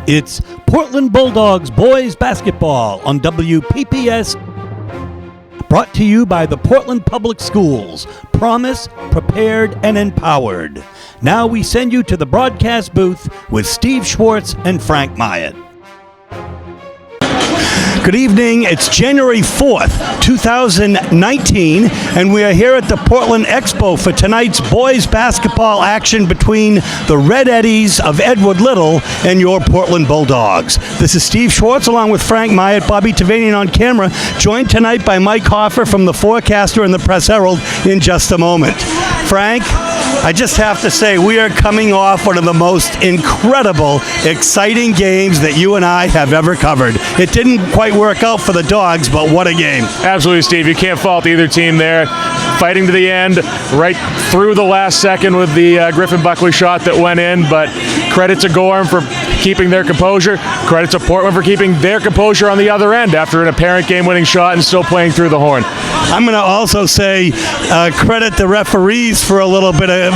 It's Portland Bulldogs boys basketball on WPPS, brought to you by the Portland Public Schools. Promise, prepared, and empowered. Now we send you to the broadcast booth with Steve Schwartz and Frank Myatt. Good evening. It's January 4th, 2019, and we are here at the Portland Expo for tonight's boys basketball action between the Red Eddies of Edward Little and your Portland Bulldogs. This is Steve Schwartz along with Frank Myatt, Bobby Tavanian on camera, joined tonight by Mike Hoffer from the Forecaster and the Press Herald in just a moment. Frank, I just have to say, we are coming off one of the most incredible, exciting games that you and I have ever covered. It didn't quite work out for the Dogs, but what a game. Absolutely, Steve. You can't fault either team there. Fighting to the end, right through the last second with the Griffin Buckley shot that went in, but credit to Gorham for keeping their composure. Credit to Portland for keeping their composure on the other end after an apparent game-winning shot and still playing through the horn. I'm going to also say credit the referees for a little bit of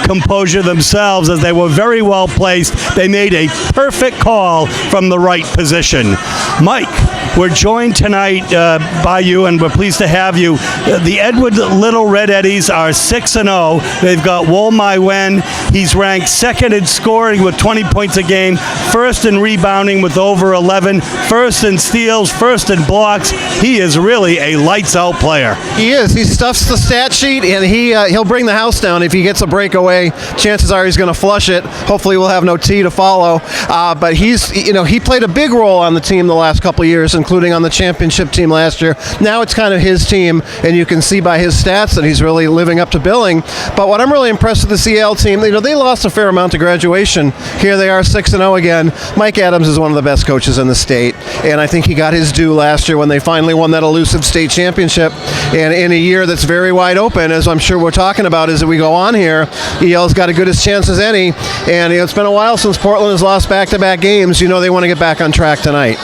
composure themselves, as they were very well placed. They made a perfect call from the right position. Mike, we're joined tonight by you, and we're pleased to have you. The Edward Little Red Eddies are 6-0. They've got Wolmai Wen. He's ranked second in scoring with 20 points a game, first in rebounding with over 11, first in steals, first in blocks. He is really a lights-out player. He is. He stuffs the stat sheet, and he'll bring the house down if he gets a breakaway. Chances are he's going to flush it. Hopefully we'll have no T to follow. But he played a big role on the team the last couple of years, including on the championship team last year. Now it's kind of his team, and you can see by his stats that he's really living up to billing. But what I'm really impressed with the CL team, they lost a fair amount to graduation. Here they are 6-0 again. Mike Adams is one of the best coaches in the state, and I think he got his due last year when they finally won that elusive state championship. And in a year that's very wide open, as I'm sure we're talking about as we go on here, EL's got as good a chance as any. And it's been a while since Portland has lost back-to-back games. They want to get back on track tonight.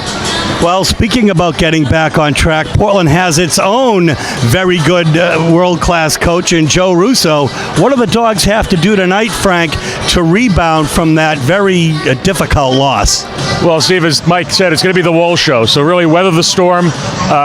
Well, speaking about getting back on track, Portland has its own very good world-class coach in Joe Russo. What do the Dogs have to do tonight, Frank, to rebound from that very difficult loss? Well, Steve, as Mike said, it's going to be the Wolves show. So really weather the storm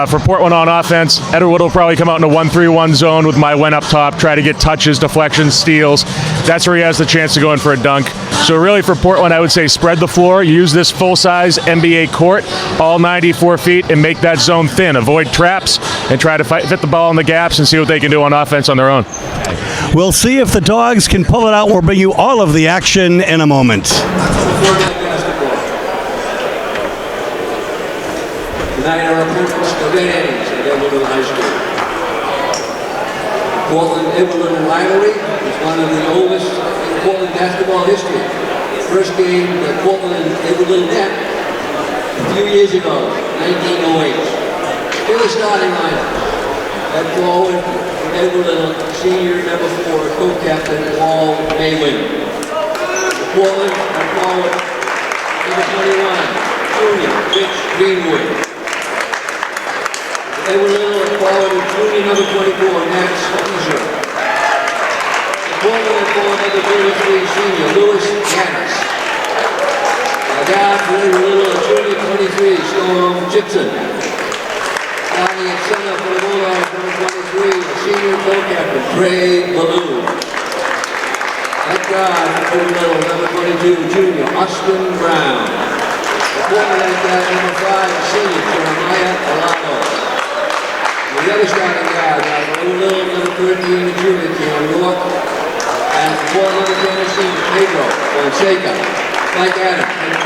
for Portland on offense. Edward will probably come out in a 1-3-1 zone with my Wen up top, try to get touches, deflections, steals. That's where he has the chance to go in for a dunk. So really for Portland, I would say spread the floor, use this full-size NBA court, all 94 feet, and make that zone thin. Avoid traps and try to fit the ball in the gaps and see what they can do on offense on their own. We'll see if the Dogs can pull it out. We'll bring you all of the action in a moment. Tonight our opponents, the Red Eddies at Edward Little High School. Portland Edward Little rivalry is one of the oldest in Portland basketball history. First game that Portland and Edward Little met a few years ago, 1908. Here the starting lineups. At forward, Edward Little, senior number 4, co-captain Paul Maywin. Portland at forward, number 21, junior Rich Greenwood. Edward Little at forward, junior number 24, Max Huttinger. Portland at forward, number 33, senior Lewis Gaddis. Guard for Edward Little at junior 23, Storm Gibson. Starting at center for the Bulldogs, number 23, the senior co-captain Craig Ballou. At guard for Edward Little, number 22, junior Austin Brown. Portland at guard, number 5, senior Jeremiah Alano. The other starting guard, Edward Little, number 13, the junior Keon York. And Portland number 10, senior Pedro Fonseca. Mike Adams,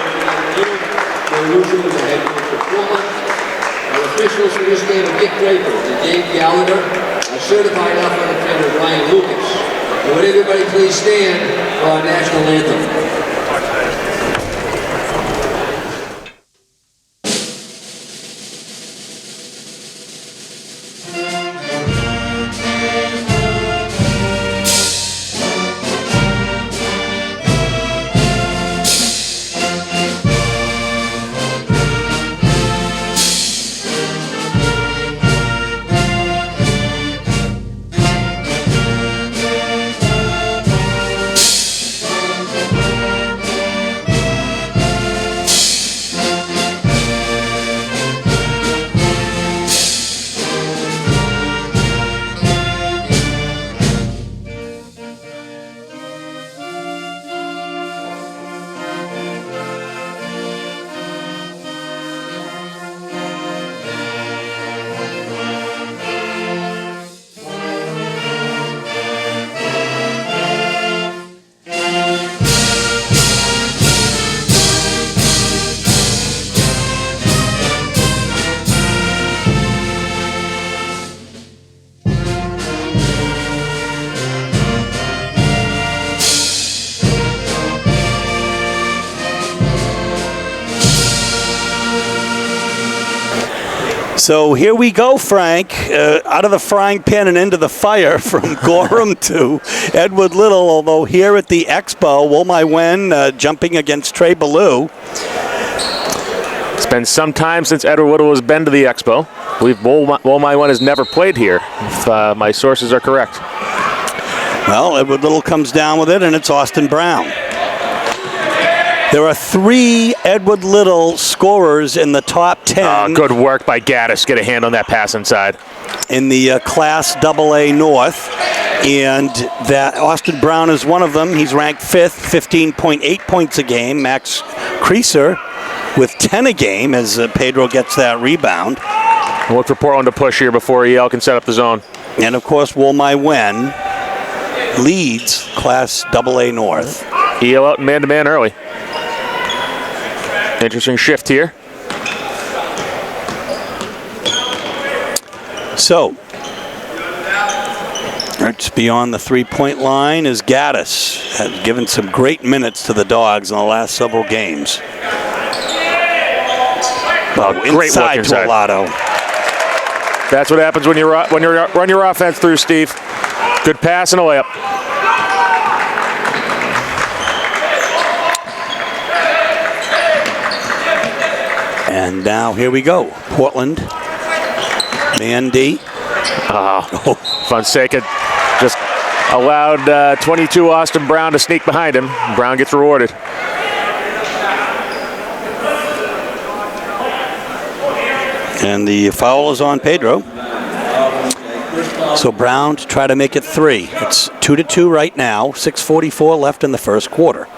Joe Russo is the head coach of Portland. Our officials for this game are Dick Draper and Dave Gallagher. Our certified athletic trainer Ryan Lucas. And would everybody please stand for our national anthem? So here we go, Frank, out of the frying pan and into the fire from Gorham to Edward Little, although here at the Expo, Wolmai Wen jumping against Trey Ballou. It's been some time since Edward Little has been to the Expo. I believe Wolmai Wen has never played here, if my sources are correct. Well, Edward Little comes down with it, and it's Austin Brown. There are 3 Edward Little scorers in the top 10. Good work by Gaddis. Get a hand on that pass inside. In the Class AA North, and that Austin Brown is one of them. He's ranked 5th, 15.8 points a game. Max Creaser with 10 a game as Pedro gets that rebound. We'll look for Portland to push here before EL can set up the zone. And of course, Wolmai Wen leads Class AA North. EL out man-to-man early. Interesting shift here. So, it's beyond the 3-point line as Gaddis has given some great minutes to the Dogs in the last several games. Great look inside. To Alato. That's what happens when you run your offense through, Steve. Good pass and a layup. And now here we go. Portland, man D. Fonseca just allowed 22 Austin Brown to sneak behind him. Brown gets rewarded. And the foul is on Pedro. So Brown to try to make it 3. It's 2-2 right now. 6:44 left in the first quarter.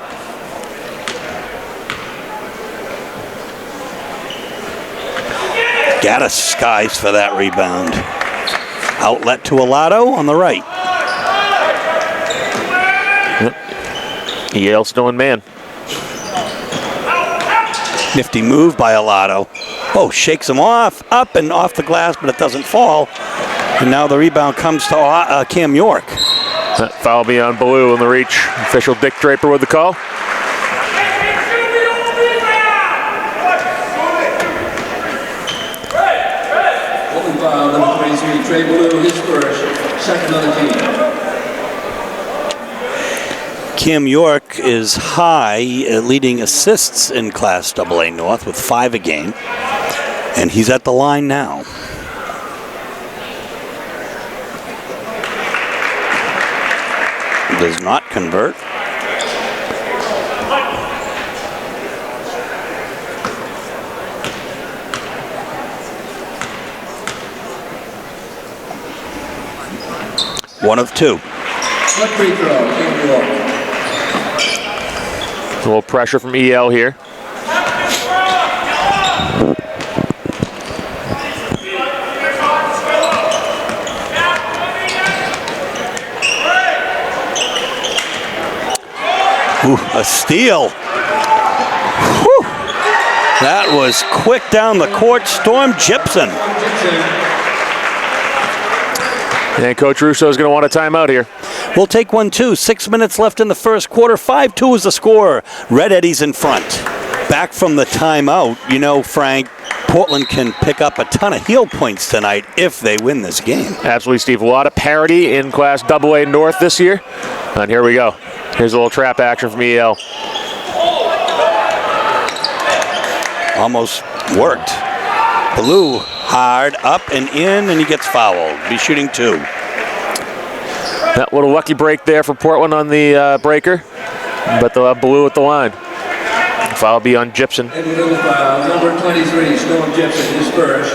Gaddis skies for that rebound. Outlet to Alato on the right. EL still in man. Nifty move by Alato. Oh, shakes him off, up and off the glass, but it doesn't fall. And now the rebound comes to Cam York. That foul beyond Ballou in the reach. Official Dick Draper with the call. Foul, number 23, Trey Ballou, his first, second on the team. Cam York is high leading assists in Class AA North with 5 a game. And he's at the line now. Does not convert. One of 2. One free throw, Cam York. A little pressure from EL here. Ooh, a steal. Whew. That was quick down the court. Storm Gibson. And Coach Russo is going to want a timeout here. We'll take one too. 6 minutes left in the first quarter. 5-2 is the score. Red Eddie's in front. Back from the timeout, you know, Frank, Portland can pick up a ton of heel points tonight if they win this game. Absolutely, Steve. A lot of parity in Class AA North this year. And here we go. Here's a little trap action from EL. Almost worked. Ballou hard up and in, and he gets fouled. Be shooting 2. That little lucky break there for Portland on the breaker, but they'll have Ballou at the line. Foul be on Gibson. Foul, number 23, Storm Gibson, his first.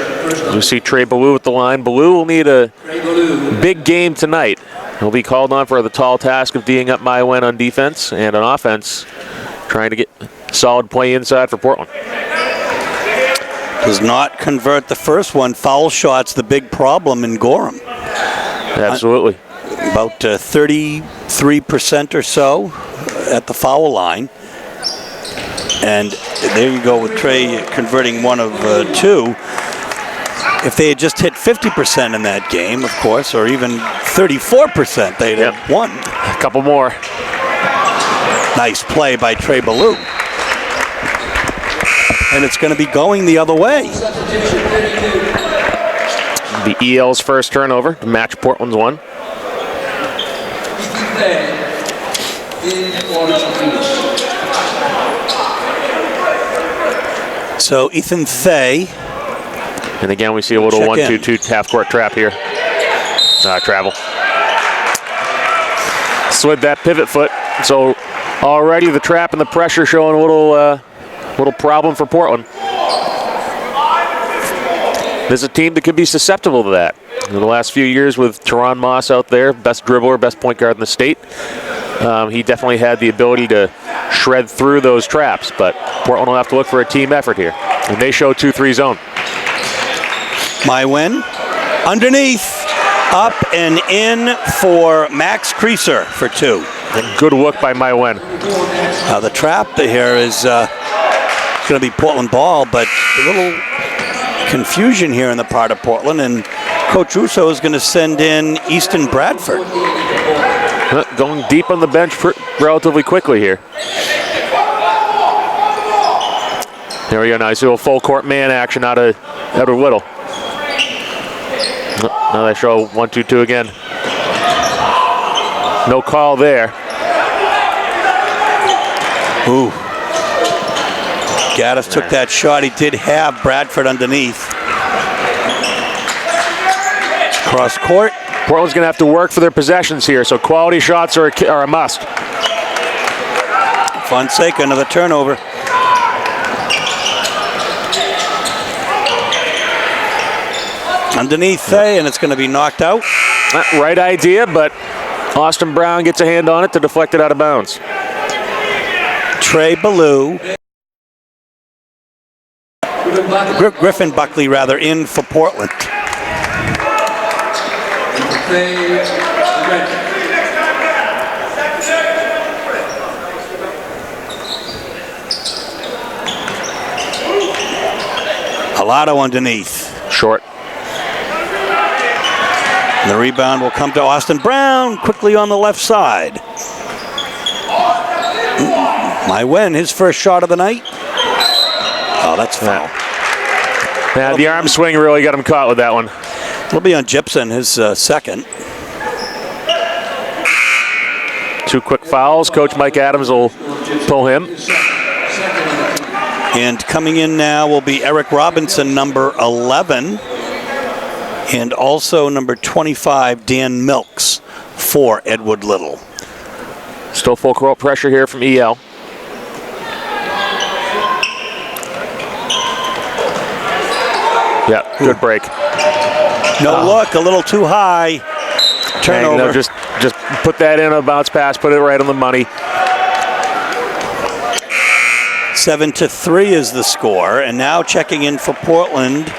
We see Trey Ballou at the line. Ballou will need a big game tonight. He'll be called on for the tall task of D'ing up Maiwen on defense, and on offense, trying to get solid play inside for Portland. Does not convert the first one. Foul shots, the big problem in Gorham. Absolutely. About 33% or so at the foul line. And there you go with Trey converting one of 2. If they had just hit 50% in that game, of course, or even 34%, they'd have won. A couple more. Nice play by Trey Ballou. And it's going to be going the other way. The EL's first turnover to match Portland's one. So Ethan Thay. And again, we see a little 1-2-2 half-court trap here. Travel. Slid that pivot foot. So already the trap and the pressure showing a little problem for Portland. There's a team that could be susceptible to that. In the last few years with Teron Moss out there, best dribbler, best point guard in the state, he definitely had the ability to shred through those traps, but Portland will have to look for a team effort here. And they show 2-3 zone. My win. Underneath, up and in for Max Creaser for 2. And good look by my win. The trap here is going to be Portland ball, but a little confusion here in the part of Portland, and Coach Russo is going to send in Easton Bradford. Going deep on the bench relatively quickly here. There we go. Nice little full court man action out of Edward Whittle. Now they show 1-2-2 again. No call there. Ooh. Gaddis took that shot. He did have Bradford underneath. Cross court. Portland's going to have to work for their possessions here, so quality shots are a must. Fonseca, another turnover. Underneath Thay, and it's going to be knocked out. Right idea, but Austin Brown gets a hand on it to deflect it out of bounds. Trey Ballou. Griffin Buckley, rather, in for Portland. Alado underneath. Short. And the rebound will come to Austin Brown, quickly on the left side. My win, his first shot of the night. Oh, that's foul. Yeah, the arm swing really got him caught with that one. It'll be on Gibson, his second. 2 quick fouls. Coach Mike Adams will pull him. And coming in now will be Eric Robinson, number 11. And also number 25, Dan Milks, for Edward Little. Still full court pressure here from EL. Yeah, good break. No look, a little too high. Turnover. Just put that in a bounce pass, put it right on the money. 7-3 is the score, and now checking in for Portland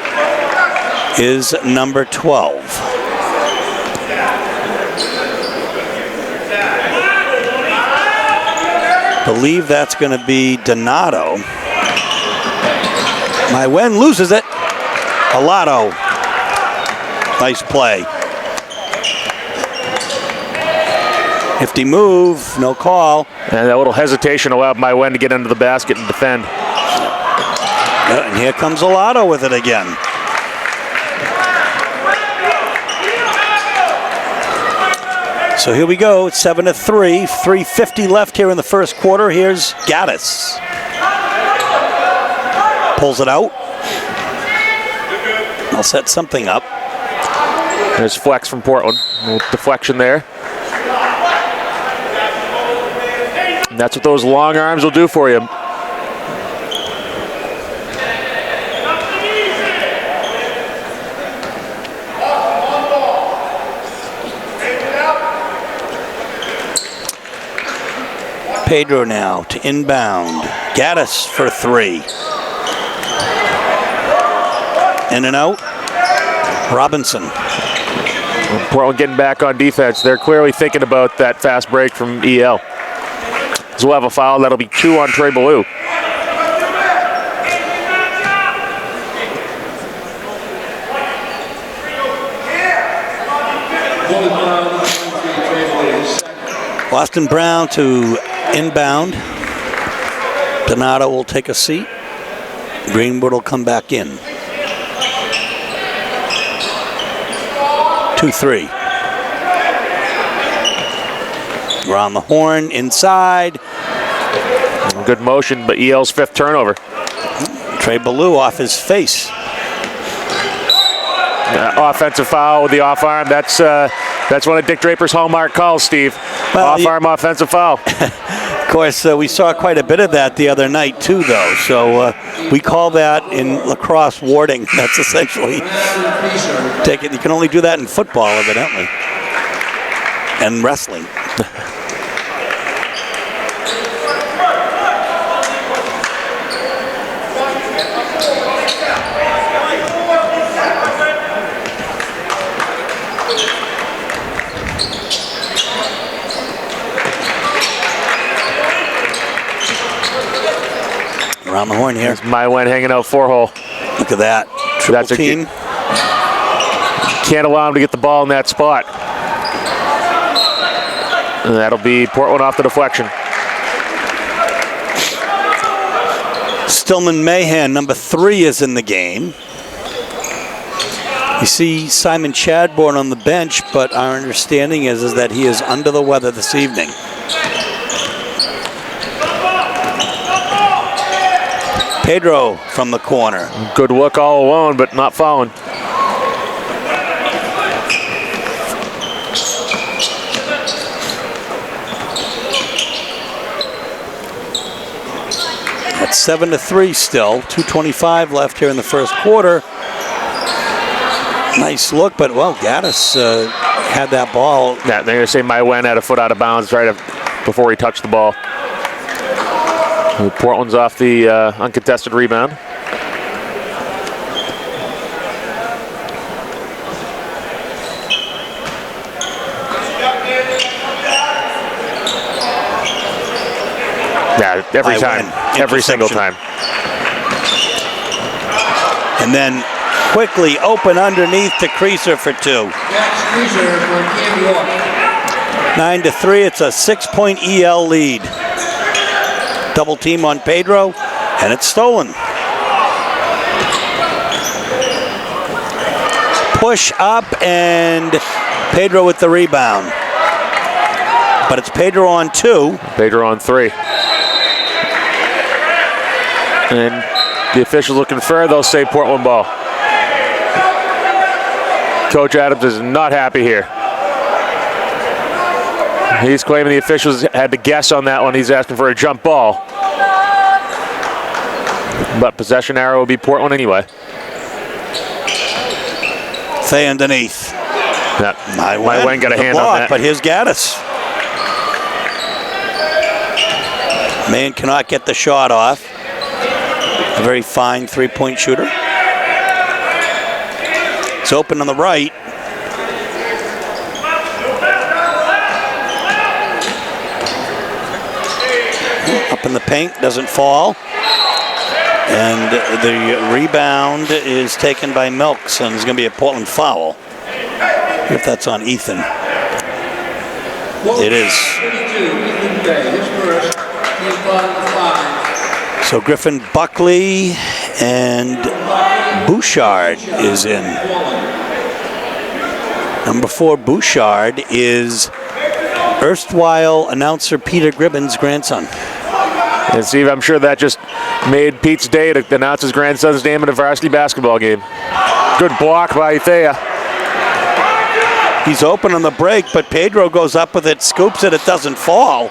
is number 12. Believe that's going to be Donato. My win loses it. Alado. Nice play. Nifty move, no call. And that little hesitation allowed my win to get into the basket and defend. Yeah, and here comes Alado with it again. So here we go, it's 7-3, 3:50 left here in the first quarter. Here's Gaddis. Pulls it out. I'll set something up. There's flex from Portland. A little deflection there. And that's what those long arms will do for you. Pedro now to inbound. Gaddis for 3. In and out. Robinson. Portland getting back on defense. They're clearly thinking about that fast break from EL. So we'll have a foul. That'll be 2 on Trey Ballou. Austin Brown to inbound. Donato will take a seat. Greenwood will come back in. 2-3. Around the horn, inside. Good motion, but EL's 5th turnover. Trey Ballou off his face. Offensive foul with the off arm. That's one of Dick Draper's hallmark calls, Steve. Well, off arm offensive foul. Of course, we saw quite a bit of that the other night too, though. So we call that in lacrosse warding. That's essentially take it. You can only do that in football, evidently, and wrestling. Around the horn here. My Wen hanging out 4-hole. Look at that. Triple team. Can't allow him to get the ball in that spot. And that'll be Portland off the deflection. Stillman Mahan, number 3, is in the game. You see Simon Chadbourne on the bench, but our understanding is that he is under the weather this evening. Pedro from the corner. Good look all alone, but not fouling. That's 7-3 still. 2:25 left here in the first quarter. Nice look, but well, Gaddis had that ball. Yeah, they're going to say My Wen had a foot out of bounds right before he touched the ball. Portland's off the uncontested rebound. Yeah, every time, every single time. And then quickly open underneath to Creaser for 2. 9-3, it's a 6-point EL lead. Double team on Pedro, and it's stolen. Push up, and Pedro with the rebound. But it's Pedro on 2. Pedro on 3. And the officials looking fair, they'll say Portland ball. Coach Adams is not happy here. He's claiming the officials had to guess on that one. He's asking for a jump ball. But possession arrow will be Portland anyway. Fay underneath. Yeah. My Wen got a hand block, on that. But here's Gaddis. Maine cannot get the shot off. A very fine 3-point shooter. It's open on the right. Up in the paint, doesn't fall. And the rebound is taken by Milks, and it's going to be a Portland foul. If that's on Ethan. It is. So Griffin Buckley and Bouchard is in. Number 4, Bouchard, is erstwhile announcer Peter Gribben's grandson. And Steve, I'm sure that just made Pete's day to announce his grandson's name in a varsity basketball game. Good block by Thea. He's open on the break, but Pedro goes up with it, scoops it, it doesn't fall.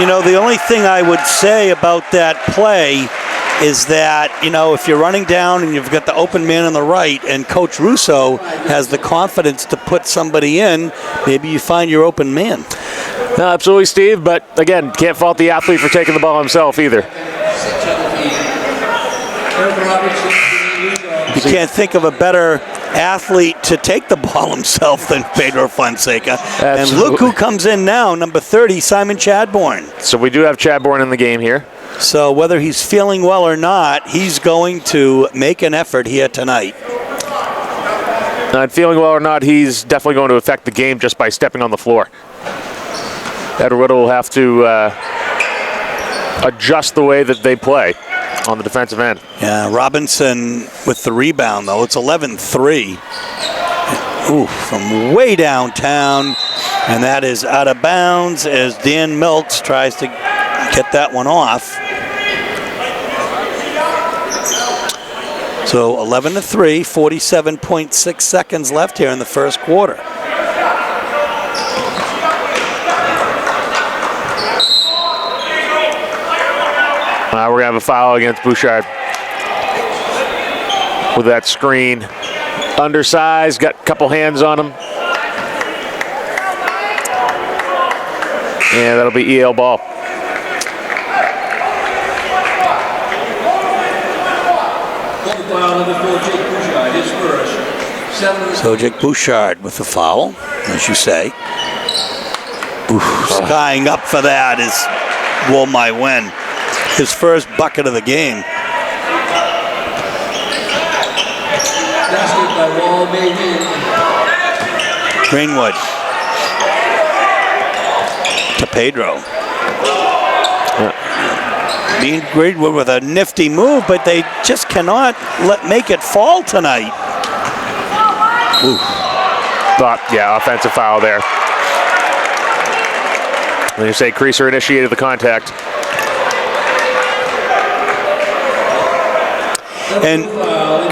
You know, the only thing I would say about that play is that, you know, if you're running down and you've got the open man on the right and Coach Russo has the confidence to put somebody in, maybe you find your open man. No, absolutely, Steve, but again, can't fault the athlete for taking the ball himself either. You can't think of a better athlete to take the ball himself than Pedro Fonseca. Absolutely. And look who comes in now, number 30, Simon Chadbourne. So we do have Chadbourne in the game here. So whether he's feeling well or not, he's going to make an effort here tonight. Not feeling well or not, he's definitely going to affect the game just by stepping on the floor. Edward Whittle will have to adjust the way that they play on the defensive end. Yeah, Robinson with the rebound, though. It's 11-3. Ooh, from way downtown. And that is out of bounds as Dan Milks tries to get that one off. So 11-3, 47.6 seconds left here in the first quarter. We're going to have a foul against Bouchard with that screen. Undersized, got a couple hands on him. And that'll be EL ball. So Jake Bouchard with the foul, as you say. Ooh, skying up for that is Woolmy Wen. His first bucket of the game. Greenwood to Pedro. Being Greenwood with a nifty move, but they just cannot make it fall tonight. Ooh. Yeah, offensive foul there. When you say Creaser initiated the contact. And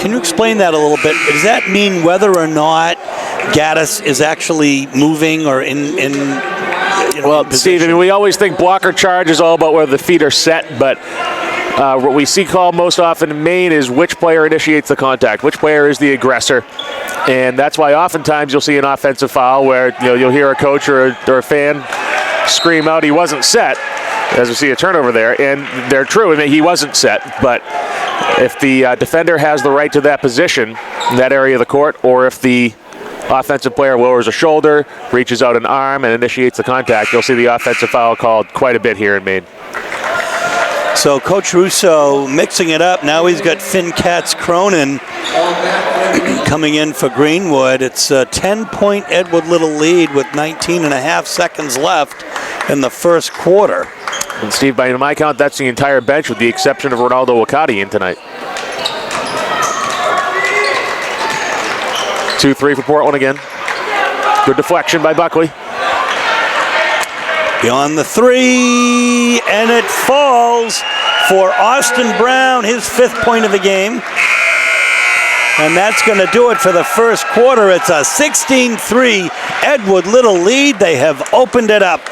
can you explain that a little bit? Does that mean whether or not Gaddis is actually moving or in well, Steve, I mean, we always think blocker charge is all about where the feet are set, but what we see called most often in Maine is which player initiates the contact, which player is the aggressor, and that's why oftentimes you'll see an offensive foul where you'll hear a coach or a fan scream out he wasn't set, as we see a turnover there, and they're true, I mean, he wasn't set, but if the defender has the right to that position in that area of the court, or if the offensive player lowers a shoulder, reaches out an arm, and initiates the contact, you'll see the offensive foul called quite a bit here in Maine. So Coach Russo mixing it up. Now he's got Finn Katz-Cronin coming in for Greenwood. It's a 10-point Edward Little lead with 19.5 seconds left in the first quarter. And Steve, by my count, that's the entire bench with the exception of Ronaldo Wakati in tonight. 2-3 for Portland again. Good deflection by Buckley. Beyond the three, and it falls for Austin Brown, his 5th point of the game. And that's going to do it for the first quarter. It's a 16-3 Edward Little lead. They have opened it up.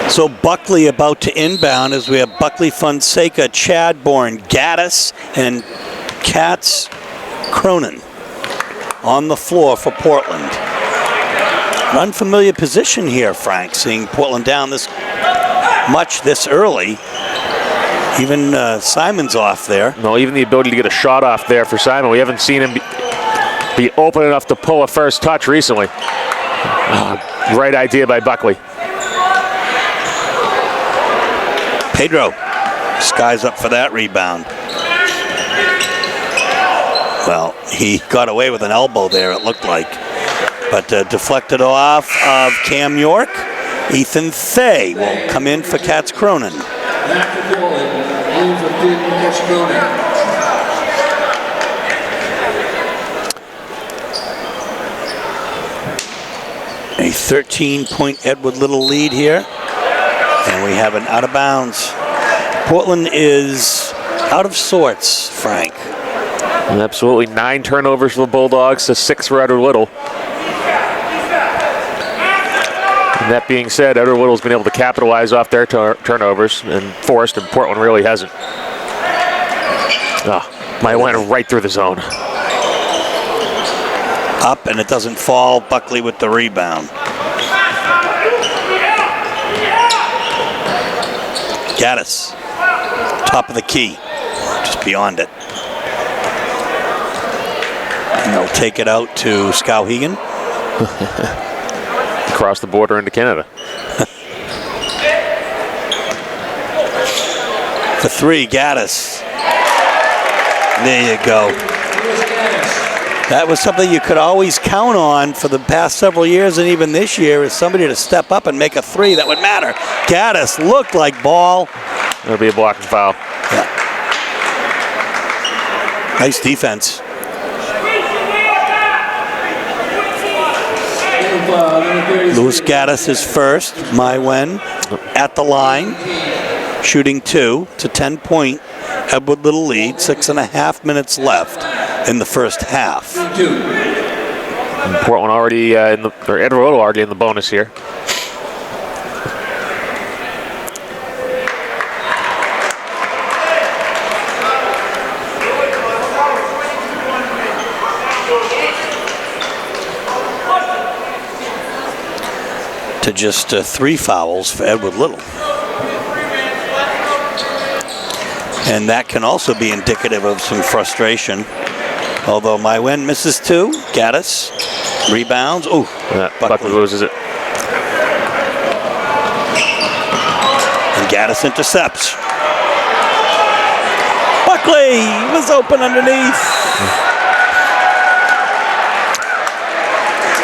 So Buckley about to inbound as we have Buckley, Fonseca, Chadbourne, Gaddis, and Katz-Cronin on the floor for Portland. An unfamiliar position here, Frank, seeing Portland down this much this early. Even Simon's off there. No, even the ability to get a shot off there for Simon. We haven't seen him be open enough to pull a first touch recently. Right idea by Buckley. Pedro skies up for that rebound. Well, he got away with an elbow there, it looked like. But deflected off of Cam York. Ethan Thay will come in for Katz-Cronin. A 13-point Edward Little lead here. And we have an out of bounds. Portland is out of sorts, Frank. Absolutely, 9 turnovers for the Bulldogs to 6 for Edward Little. And that being said, Edward Little's been able to capitalize off their turnovers, and Forrest and Portland really hasn't. Might went right through the zone. Up, and it doesn't fall. Buckley with the rebound. Gaddis, top of the key, just beyond it. And they'll take it out to Skowhegan. Across the border into Canada. For 3, Gaddis. There you go. That was something you could always count on for the past several years, and even this year, is somebody to step up and make a three that would matter. Gaddis looked like ball. It'll be a blocking foul. Yeah. Nice defense. Louis Gaddis is first. Maine at the line, shooting 2. It's a 10-point Edward Little lead. 6.5 minutes left in the first half. And Portland already or Edward Little already in the bonus here. To just 3 fouls for Edward Little. And that can also be indicative of some frustration. Although Maine misses 2, Gaddis rebounds. Oh, Buckley loses it. And Gaddis intercepts. Buckley was open underneath.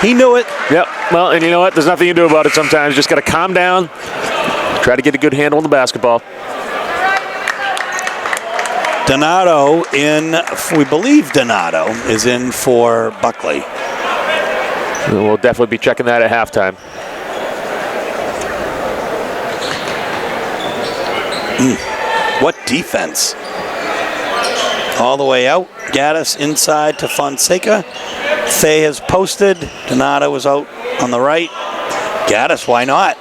He knew it. Yep. Well, and you know what? There's nothing you can do about it sometimes. Just got to calm down. Try to get a good handle on the basketball. Donato we believe Donato is in for Buckley. We'll definitely be checking that at halftime. What defense. All the way out. Gaddis inside to Fonseca. Fay has posted. Donato is out on the right. Gaddis, why not?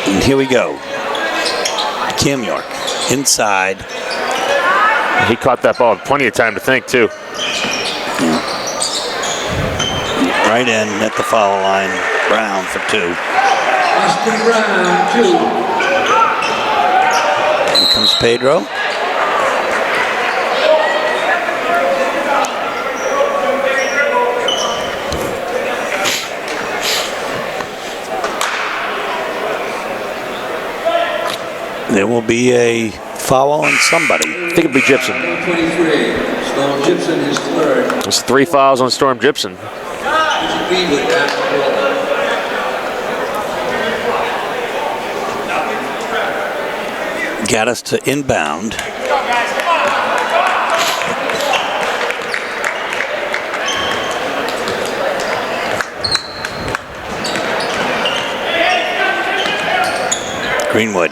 And here we go. Cam York inside. He caught that ball with plenty of time to think, too. Right in at the foul line. Brown for 2. Austin Brown, 2. Here comes Pedro. There will be a foul on somebody. I think it'll be Gibson. 23. Storm Gibson is third. There's 3 fouls on Storm Gibson. Agreed with that. Gaddis to inbound. Greenwood.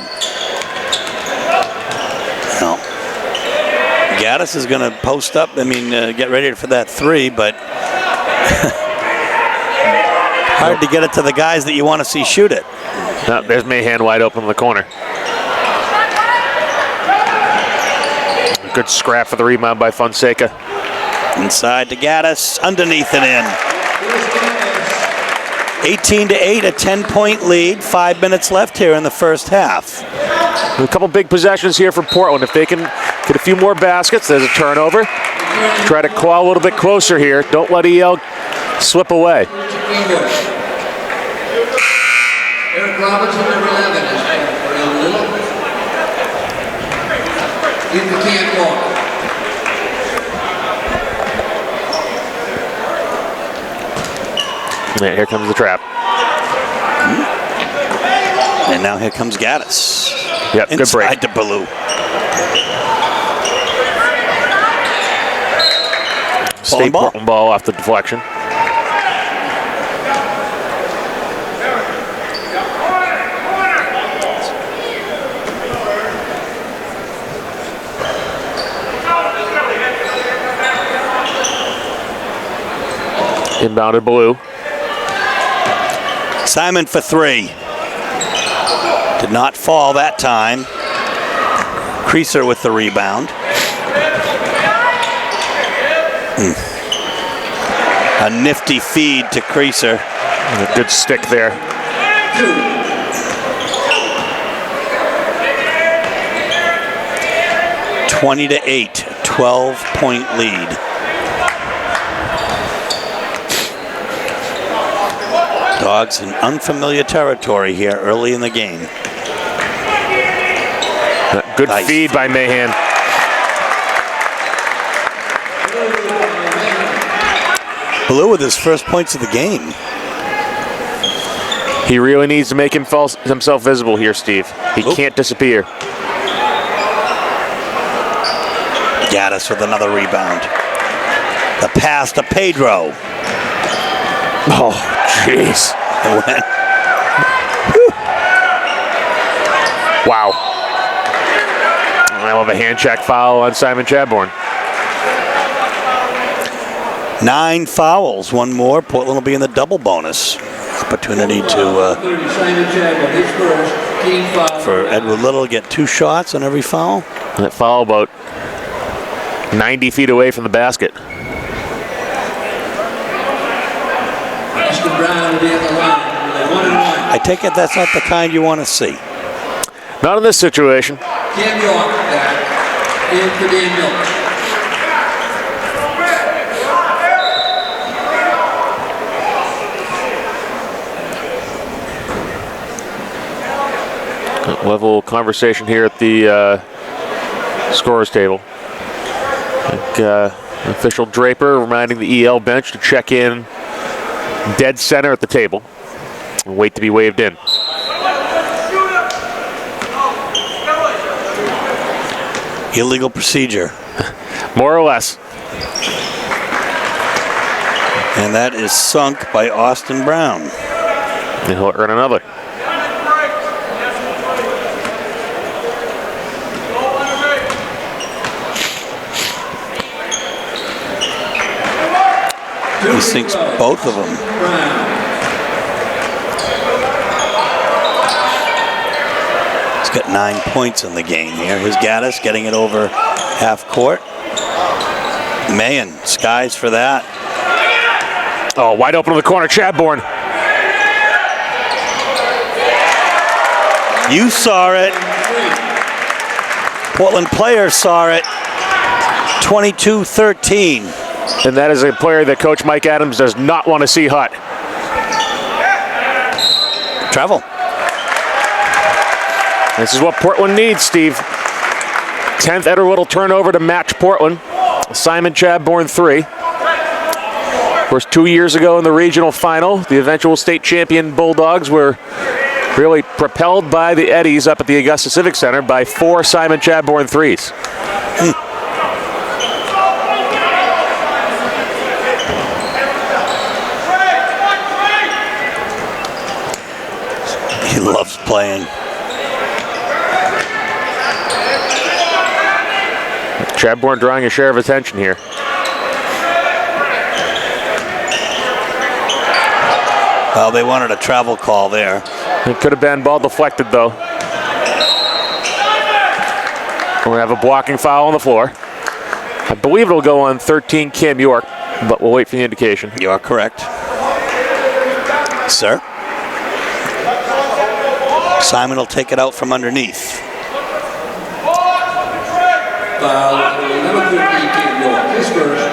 Well, Gaddis is going to post up. I mean, get ready for that 3, but hard to get it to the guys that you want to see shoot it. No, there's Mahan wide open in the corner. Good scrap for the rebound by Fonseca. Inside to Gaddis, underneath and in. 18-8, a 10-point lead. 5 minutes left here in the first half. A couple big possessions here for Portland. If they can get a few more baskets, there's a turnover. Try to claw a little bit closer here. Don't let EL slip away. Eric Robinson, number 11, is playing for Edward Little. In the Cam York. Yeah, here comes the trap. And now here comes Gaddis. Yep, good break. Inside to Ballou. State Portland ball off the deflection. Inbounded Ballou. Simon for 3. Did not fall that time. Creaser with the rebound. A nifty feed to Creaser. And a good stick there. 20-8, 12-point lead. Dogs in unfamiliar territory here early in the game. Good Nice. feed by Mahan. Blue with his first points of the game. He really needs to make himself visible here, Steve. He can't disappear. Gaddis with another rebound. The pass to Pedro. Oh, jeez. It went. Wow. I love a hand check foul on Simon Chadbourne. 9 fouls, one more. Portland will be in the double bonus. Opportunity to for Edward Little to get 2 shots on every foul. That foul about 90 feet away from the basket. I take it that's not the kind you want to see. Not in this situation. Cam York back in for Dan Milk. Level conversation here at the scorer's table. Official Draper reminding the EL bench to check in dead center at the table and wait to be waved in. Illegal procedure. More or less. And that is sunk by Austin Brown. And he'll earn another. He sinks both of them. He's got 9 points in the game here. Here's Gaddis getting it over half court. Mahan, skies for that. Oh, wide open in the corner, Chadbourne. You saw it. Portland players saw it. 22-13. And that is a player that Coach Mike Adams does not want to see hot. Travel. This is what Portland needs, Steve. 10th Edward Little turnover to match Portland. Simon Chadbourne 3. Of course, 2 years ago in the regional final, the eventual state champion Bulldogs were really propelled by the Eddies up at the Augusta Civic Center by 4 Simon Chadbourne 3s. He loves playing. Chadbourne drawing a share of attention here. Well, they wanted a travel call there. It could have been ball deflected, though. We'll have a blocking foul on the floor. I believe it'll go on 13 Cam York, but we'll wait for the indication. You are correct. Sir? Simon will take it out from underneath. Foul number 15, Cam York. His first.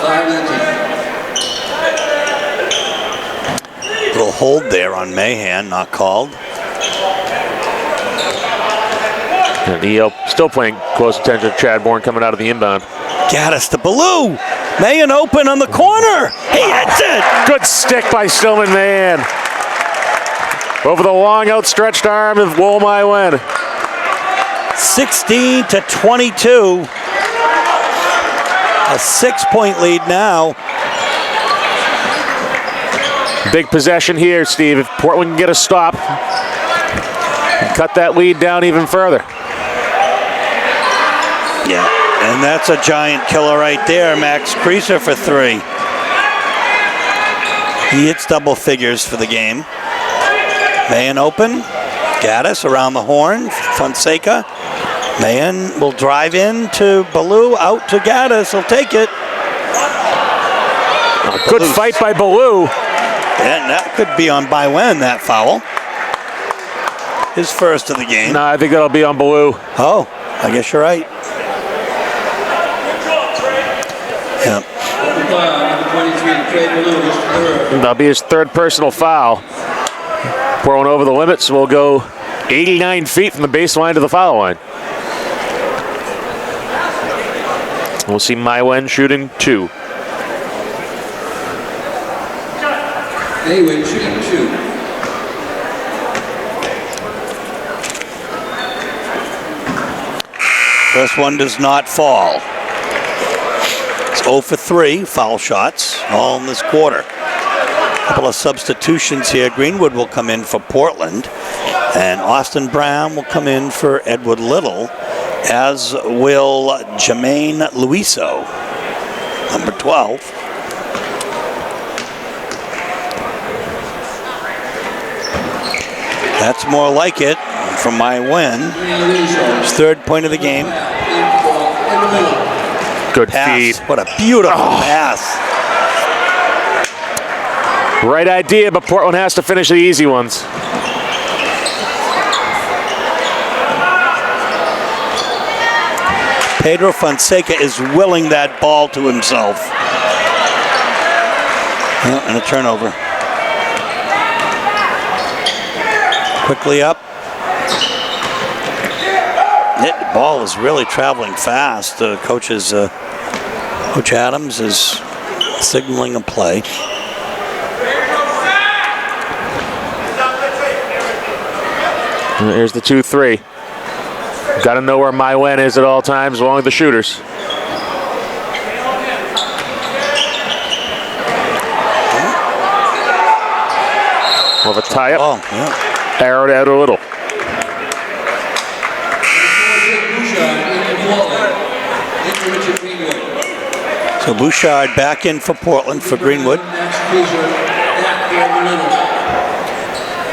5 to the team. Little hold there on Mahan, not called. And EL still paying close attention to Chadbourne coming out of the inbound. Gaddis to Ballou. Mahan open on the corner. He hits it. Good stick by Stillman Mahan. Over the long outstretched arm of Wollmy Wen. 16-22. A 6-point lead now. Big possession here, Steve. If Portland can get a stop, cut that lead down even further. Yeah, and that's a giant killer right there. Max Creaser for 3. He hits double figures for the game. Mahan open. Gaddis around the horn. Fonseca. Mahan will drive in to Ballou. Out to Gaddis. He'll take it. Good fight by Ballou. And that could be on Bywen, that foul. His first of the game. No, I think that'll be on Ballou. Oh, I guess you're right. Yeah. Number 23, Trey Ballou, his third. That'll be his 3rd personal foul. Portland over the limits. We'll go 89 feet from the baseline to the foul line. We'll see Maiwen shooting 2. Maine shooting 2. First one does not fall. It's 0 for 3 foul shots, all in this quarter. A couple of substitutions here. Greenwood will come in for Portland, and Austin Brown will come in for Edward Little, as will Jermaine Luiso, number 12. That's more like it from my win. His 3rd point of the game. Good Pass. feed. What a beautiful pass. Right idea, but Portland has to finish the easy ones. Pedro Fonseca is willing that ball to himself. Oh, and a turnover. Quickly up. The ball is really traveling fast. Coach Adams is signaling a play. Here's the 2-3. Got to know where Maiwen is at all times, along with the shooters. We'll have a tie-up. Oh, yeah. Arrow to Edward Little. So Bouchard back in for Portland for Greenwood.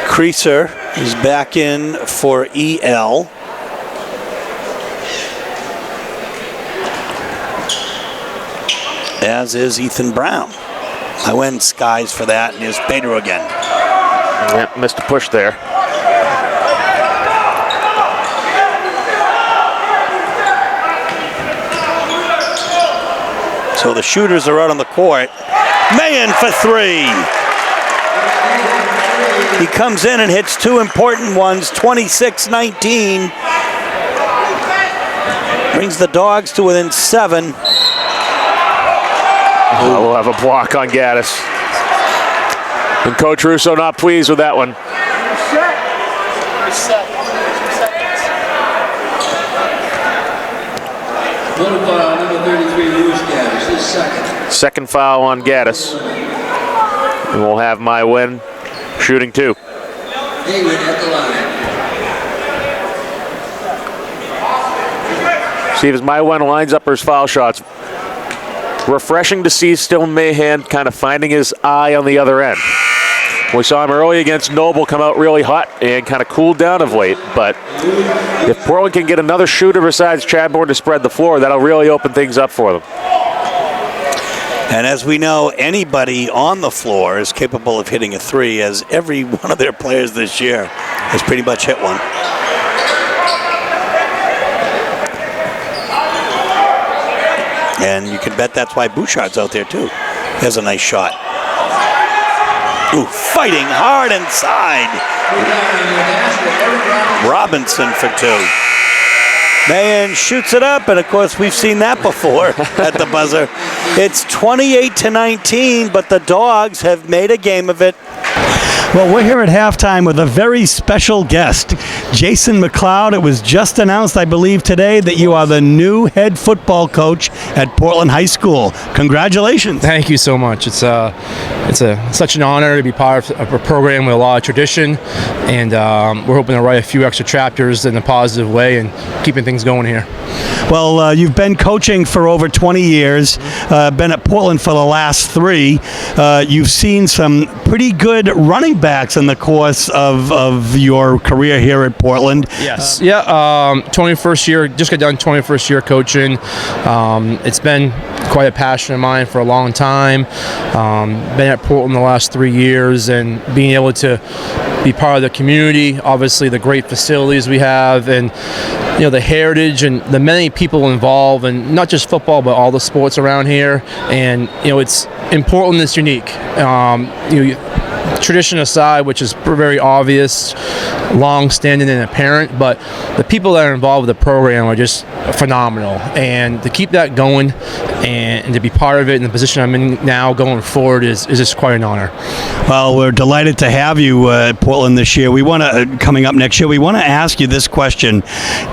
Creaser is back in for EL. As is Ethan Brown. I went skies for that, and here's Pedro again. Yep, missed a push there. So the shooters are out on the court. Maine for 3. He comes in and hits 2 important ones, 26-19. Brings the Dogs to within 7. We'll have a block on Gaddis. And Coach Russo not pleased with that one. One foul, number 33, Lewis Gaddis, his 2nd. Second foul on Gaddis. And we'll have Maiwen shooting 2. Hayward at the line. See if Maiwen lines up his foul shots. Refreshing to see still Mahan kind of finding his eye on the other end. We saw him early against Noble come out really hot and kind of cooled down of late, but if Portland can get another shooter besides Chadbourne to spread the floor, that'll really open things up for them. And as we know, anybody on the floor is capable of hitting a 3, as every one of their players this year has pretty much hit one. And you can bet that's why Bouchard's out there too. He has a nice shot. Ooh, fighting hard inside. Robinson for 2. Mahan shoots it up, and of course we've seen that before at the buzzer. It's 28-19, but the Dogs have made a game of it. Well, we're here at halftime with a very special guest, Jason McLeod. It was just announced, I believe, today that you are the new head football coach at Portland High School. Congratulations. Thank you so much. It's such an honor to be part of a program with a lot of tradition, and we're hoping to write a few extra chapters in a positive way and keeping things going here. Well, you've been coaching for over 20 years, been at Portland for the last 3. You've seen some pretty good running backs in the course of your career here at Portland. Yes. 21st year, just got done 21st year coaching. It's been quite a passion of mine for a long time. Been at Portland the last 3 years, and being able to be part of the community, obviously the great facilities we have, and the heritage and the many people involved, and not just football but all the sports around here. And it's in Portland, it's unique. tradition aside, which is very obvious, long-standing and apparent, but the people that are involved with the program are just phenomenal. And to keep that going and to be part of it in the position I'm in now going forward is just quite an honor. Well, we're delighted to have you at Portland this year. We want to, coming up next year, we want to ask you this question.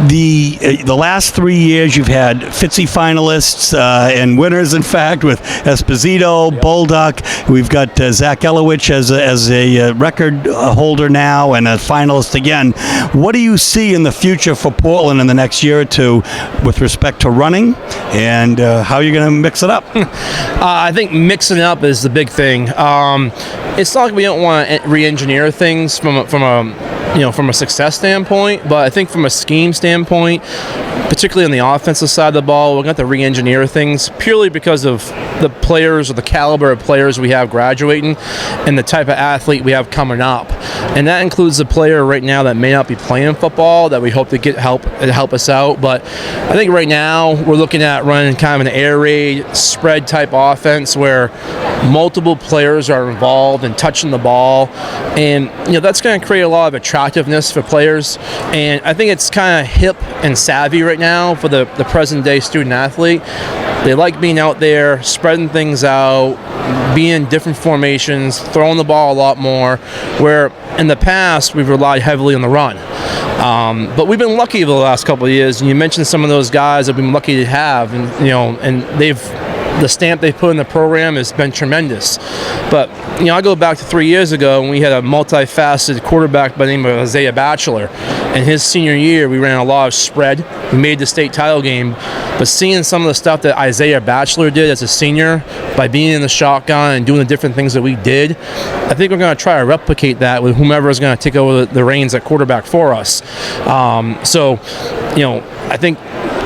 The last 3 years you've had Fitzy finalists and winners, in fact, with Esposito, Bolduc. We've got Zach Elowich as a record holder now and a finalist again. What do you see in the future for Portland in the next year or two with respect to running, and how you're going to mix it up? I think mixing it up is the big thing. It's not like we don't want to re-engineer things from a success standpoint, but I think from a scheme standpoint, particularly on the offensive side of the ball, we're going to have to re-engineer things purely because of the players or the caliber of players we have graduating and the type of athlete we have coming up. And that includes the player right now that may not be playing football that we hope to get help us out. But I think right now we're looking at running kind of an air raid spread type offense where multiple players are involved and touching the ball, and that's going to create a lot of attractiveness for players. And I think it's kind of hip and savvy right now for the present day student athlete. They like being out there, spreading things out, being in different formations, throwing the ball a lot more, where in the past we've relied heavily on the run. But we've been lucky over the last couple of years, and you mentioned some of those guys that we've been lucky to have, and the stamp they put in the program has been tremendous. But I go back to 3 years ago when we had a multifaceted quarterback by the name of Isaiah Batchelor. In his senior year, we ran a lot of spread. We made the state title game. But seeing some of the stuff that Isaiah Batchelor did as a senior by being in the shotgun and doing the different things that we did, I think we're going to try to replicate that with whomever is going to take over the reins at quarterback for us. I think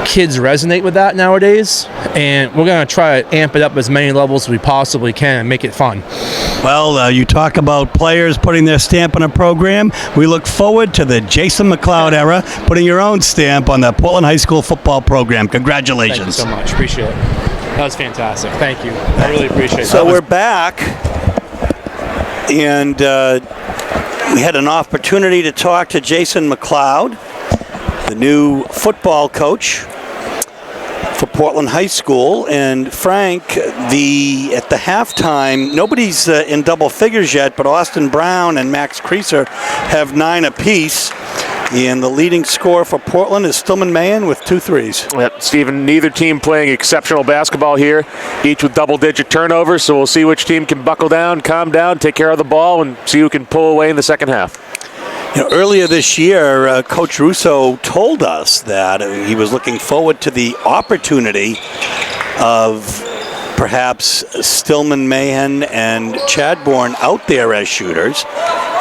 kids resonate with that nowadays, and we're going to try to amp it up as many levels as we possibly can and make it fun. Well, you talk about players putting their stamp on a program. We look forward to the Jason McLeod era, putting your own stamp on the Portland High School football program. Congratulations. Thank you so much. Appreciate it. That was fantastic. Thank you. I really appreciate it. So we're back, and we had an opportunity to talk to Jason McLeod, the new football coach for Portland High School. And Frank, at the halftime, nobody's in double figures yet, but Austin Brown and Max Creaser have 9 apiece. And the leading scorer for Portland is Stillman Mahan with 2 threes. Yep, Stephen, neither team playing exceptional basketball here, each with double-digit turnovers, so we'll see which team can buckle down, calm down, take care of the ball, and see who can pull away in the second half. Earlier this year, Coach Russo told us that he was looking forward to the opportunity of perhaps Stillman Mahan and Chadbourne out there as shooters,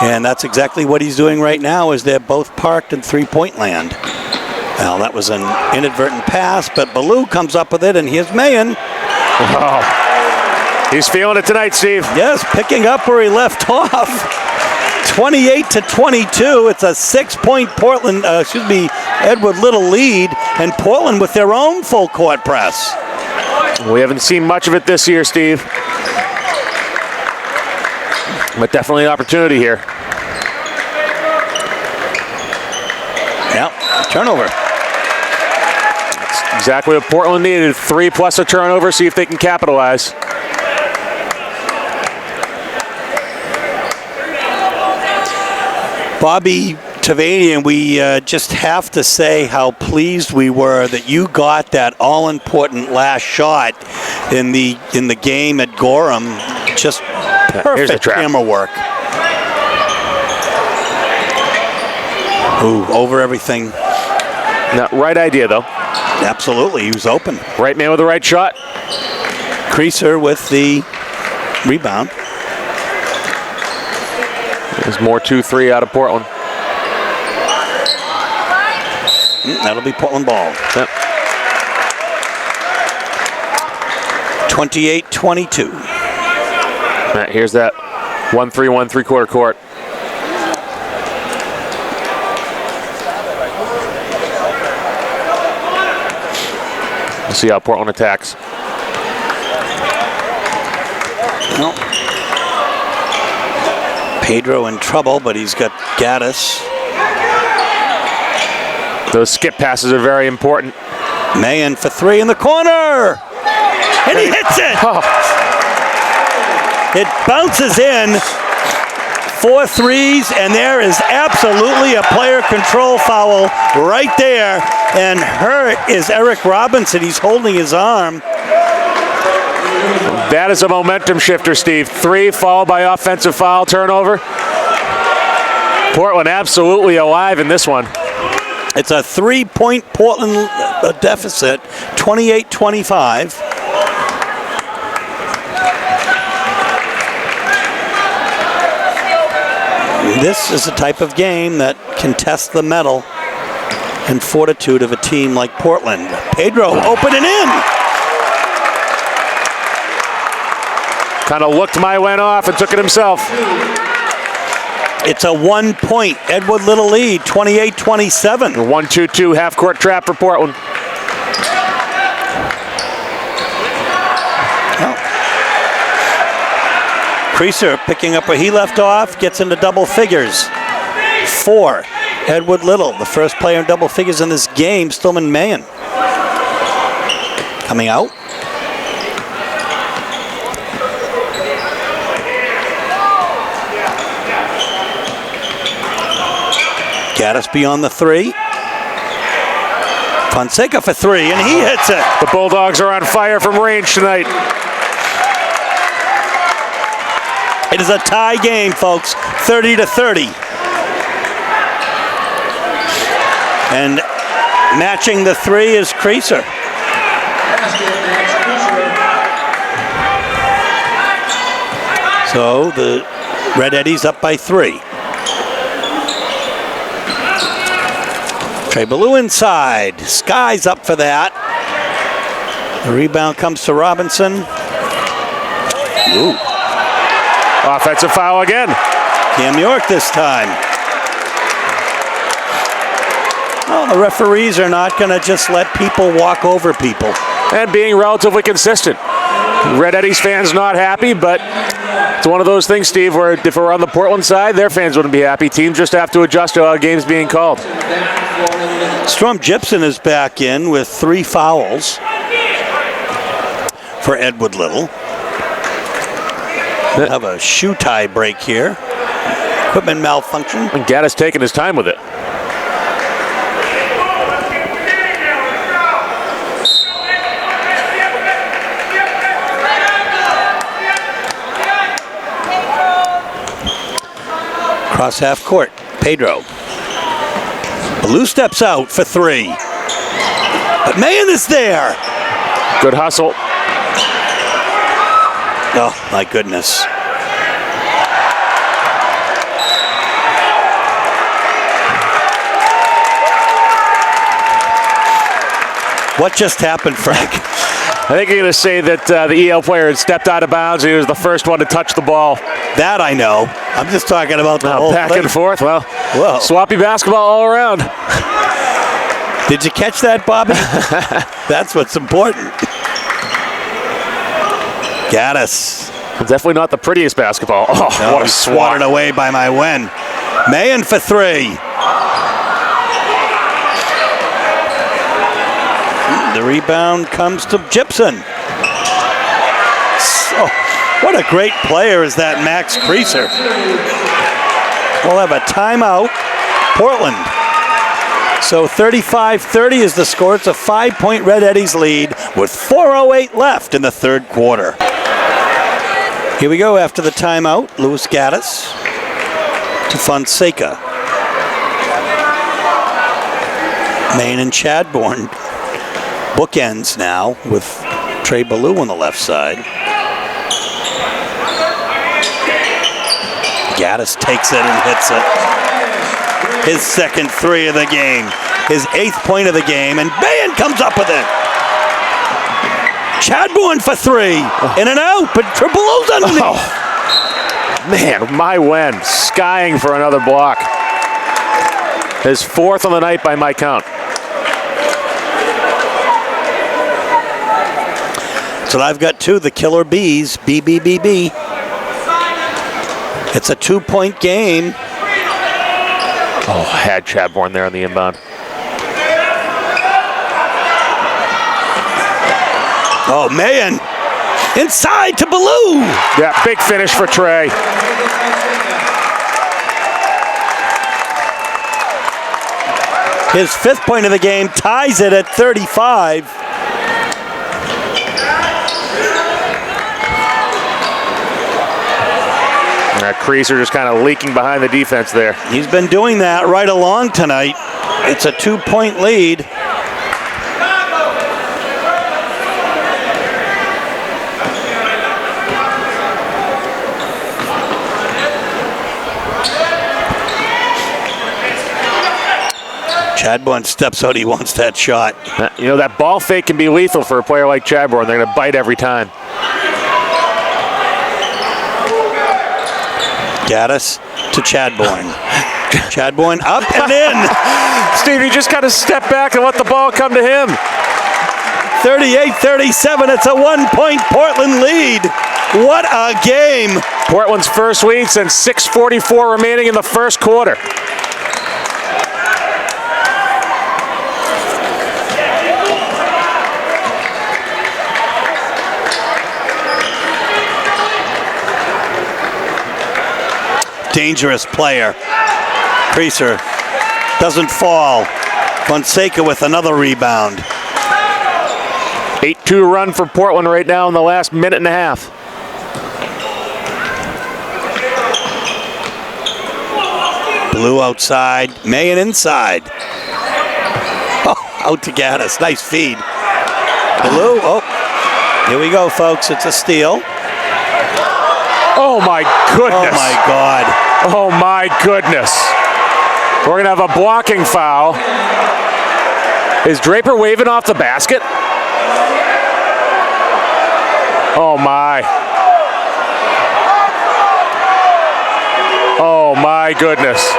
and that's exactly what he's doing right now, as they're both parked in three-point land. Well, that was an inadvertent pass, but Ballou comes up with it, and here's Mahan. Oh, he's feeling it tonight, Steve. Yes, picking up where he left off. 28-22. It's a 6-point Edward Little lead, and Portland with their own full court press. We haven't seen much of it this year, Steve, but definitely an opportunity here. Yep, turnover. That's exactly what Portland needed. 3 plus a turnover, see if they can capitalize. Bobby Tavanian, we just have to say how pleased we were that you got that all-important last shot in the game at Gorham. Just perfect camera work. Ooh, over everything. Not right idea, though. Absolutely, he was open. Right man with the right shot. Creaser with the rebound. There's more 2-3 out of Portland. That'll be Portland ball. Yep. 28-22. Right, here's that 1-3, 1 3/4 court. We'll see how Portland attacks. Well, Pedro in trouble, but he's got Gaddis. Those skip passes are very important. Mayen for three in the corner. And he hits it. Oh. It bounces in. 4 threes, and there is absolutely a player control foul right there. And hurt is Eric Robinson. He's holding his arm. That is a momentum shifter, Steve. 3 followed by offensive foul turnover. Portland absolutely alive in this one. It's a 3-point Portland deficit, 28-25. This is the type of game that can test the mettle and fortitude of a team like Portland. Pedro open and in. Kind of looked my went off and took it himself. It's a 1-point Edward Little lead, 28-27. 1-2-2 half-court trap for Portland. Creaser picking up where he left off, gets into double figures. 4, Edward Little, the first player in double figures in this game, Stillman Mayen. Coming out. Gaddis beyond the 3. Fonseca for 3, and he hits it. The Bulldogs are on fire from range tonight. It is a tie game, folks, 30-30. And matching the 3 is Creaser. So the Red Eddies up by 3. Trey Ballou inside. Sky's up for that. The rebound comes to Robinson. Ooh. Offensive foul again. Cam York this time. Well, the referees are not going to just let people walk over people. And being relatively consistent. Red Eddies fans not happy, but it's one of those things, Steve, where if we're on the Portland side, their fans wouldn't be happy. Teams just have to adjust to how games being called. Storm Gibson is back in with 3 fouls for Edward Little. We'll have a shoe tie break here. Equipment malfunction. And Gaddis taking his time with it. Cross half court. Pedro. Ballou steps out for 3. But Mayen is there. Good hustle. Oh, my goodness. What just happened, Frank? I think you're going to say that the EL player had stepped out of bounds. He was the first one to touch the ball. That I know. I'm just talking about the whole back thing. and forth. Well, Whoa. sloppy basketball all around. Did you catch that, Bobby? That's what's important. Gaddis. Definitely not the prettiest basketball. Oh, No, what a he's swat. swatted away by my Wen. Mayen for 3. The rebound comes to Gibson. So, what a great player is that Max Creaser. We'll have a timeout. Portland. So 35-30 is the score. It's a 5-point Red Eddies lead with 4:08 left in the third quarter. Here we go after the timeout. Louis Gaddis to Fonseca. Maine and Chadbourne bookends now with Trey Ballou on the left side. Gaddis takes it and hits it. His second 3 of the game. His 8th point of the game, and Mayen comes up with it. Chadbourne for 3. In and out, but Ballou's underneath. Oh. Man, my Wen skying for another block. His 4th on the night by my count. So I've got 2, the Killer Bees, BBBB. It's a 2-point game. Oh, had Chadbourne there on the inbound. Oh, Mayen. Inside to Ballou. Yeah, big finish for Trey. His 5th point of the game ties it at 35. And that creaser just kind of leaking behind the defense there. He's been doing that right along tonight. It's a 2-point lead. Chadbourne steps out, he wants that shot. You know, that ball fake can be lethal for a player like Chadbourne. They're going to bite every time. Gaddis to Chadbourne. Chadbourne up and in. Steve, you just got to step back and let the ball come to him. 38-37, it's a 1-point Portland lead. What a game. Portland's first lead since 6:44 remaining in the first quarter. Dangerous player. Creaser doesn't fall. Fonseca with another rebound. 8-2 run for Portland right now in the last minute and a half. Blue outside, Mayen inside. Oh, out to Gaddis. Nice feed. Blue, oh, here we go, folks. It's a steal. Oh my goodness. Oh my God. Oh my goodness. We're gonna have a blocking foul. Is Draper waving off the basket? Oh my. Oh my goodness.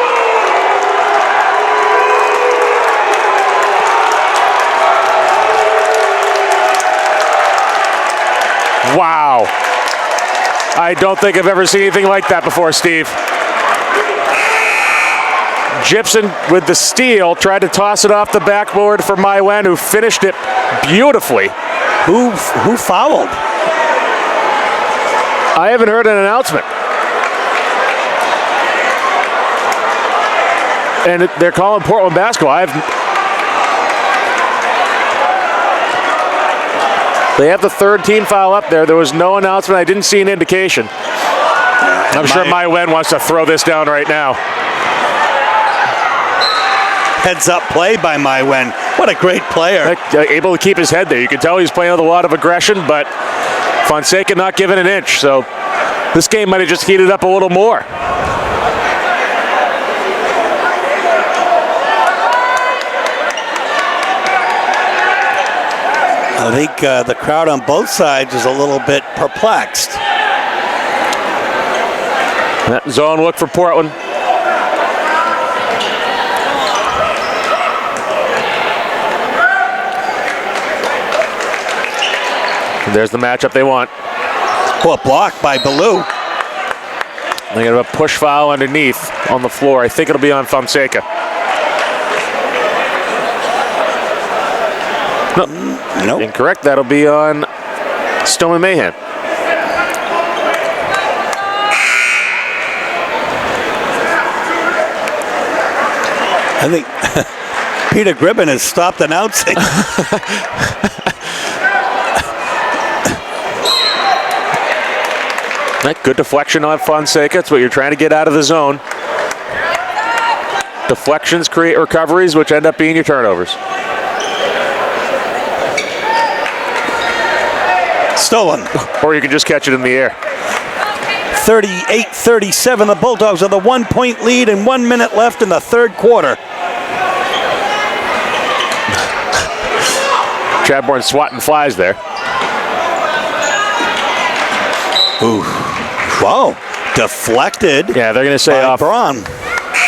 Wow. I don't think I've ever seen anything like that before, Steve. Gibson with the steal, tried to toss it off the backboard for Mayen, who finished it beautifully. Who fouled? I haven't heard an announcement. And they're calling Portland basketball. They have the third team foul up there. There was no announcement. I didn't see an indication. I'm sure Mayen wants to throw this down right now. Heads up play by Mayen. What a great player. Able to keep his head there. You can tell he's playing with a lot of aggression, but Fonseca not giving an inch. So this game might have just heated up a little more. I think the crowd on both sides is a little bit perplexed. That zone look for Portland. And there's the matchup they want. Oh, a block by Ballou. They got a push foul underneath on the floor. I think it'll be on Fonseca. No, nope. Incorrect. That'll be on Stoneman Mahan. I think Peter Gribben has stopped announcing. That good deflection on Fonseca. That's what you're trying to get out of the zone. Deflections create recoveries, which end up being your turnovers. Stolen. Or you can just catch it in the air. 38-37. The Bulldogs are the 1-point lead and 1 minute left in the third quarter. Chadbourne swatting flies there. Ooh. Wow. Deflected. Yeah, they're going to say off Brown.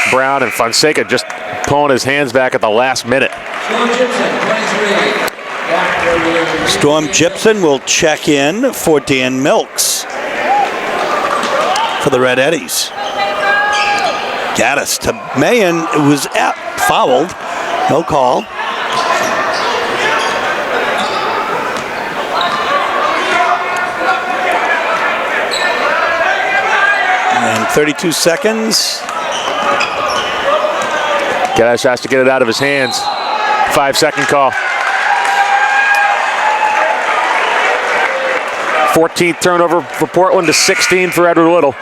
Brown, and Fonseca just pulling his hands back at the last minute. Storm Gibson will check in for Dan Milks. for the Red Eddies. Gaddis to Mayen, it was fouled. No call. And 32 seconds. Gaddis has to get it out of his hands. 5-second call. 14th turnover for Portland to 16 for Edward Little.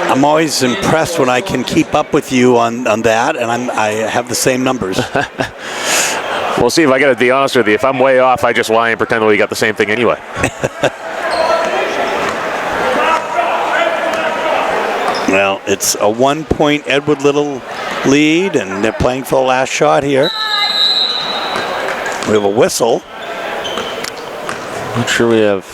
I'm always impressed when I can keep up with you on that, and I have the same numbers. We'll see if I got to be honest with you. If I'm way off, I just lie and pretend we got the same thing anyway. Well, it's a 1-point Edward Little lead, and they're playing for the last shot here. We have a whistle. Not sure we have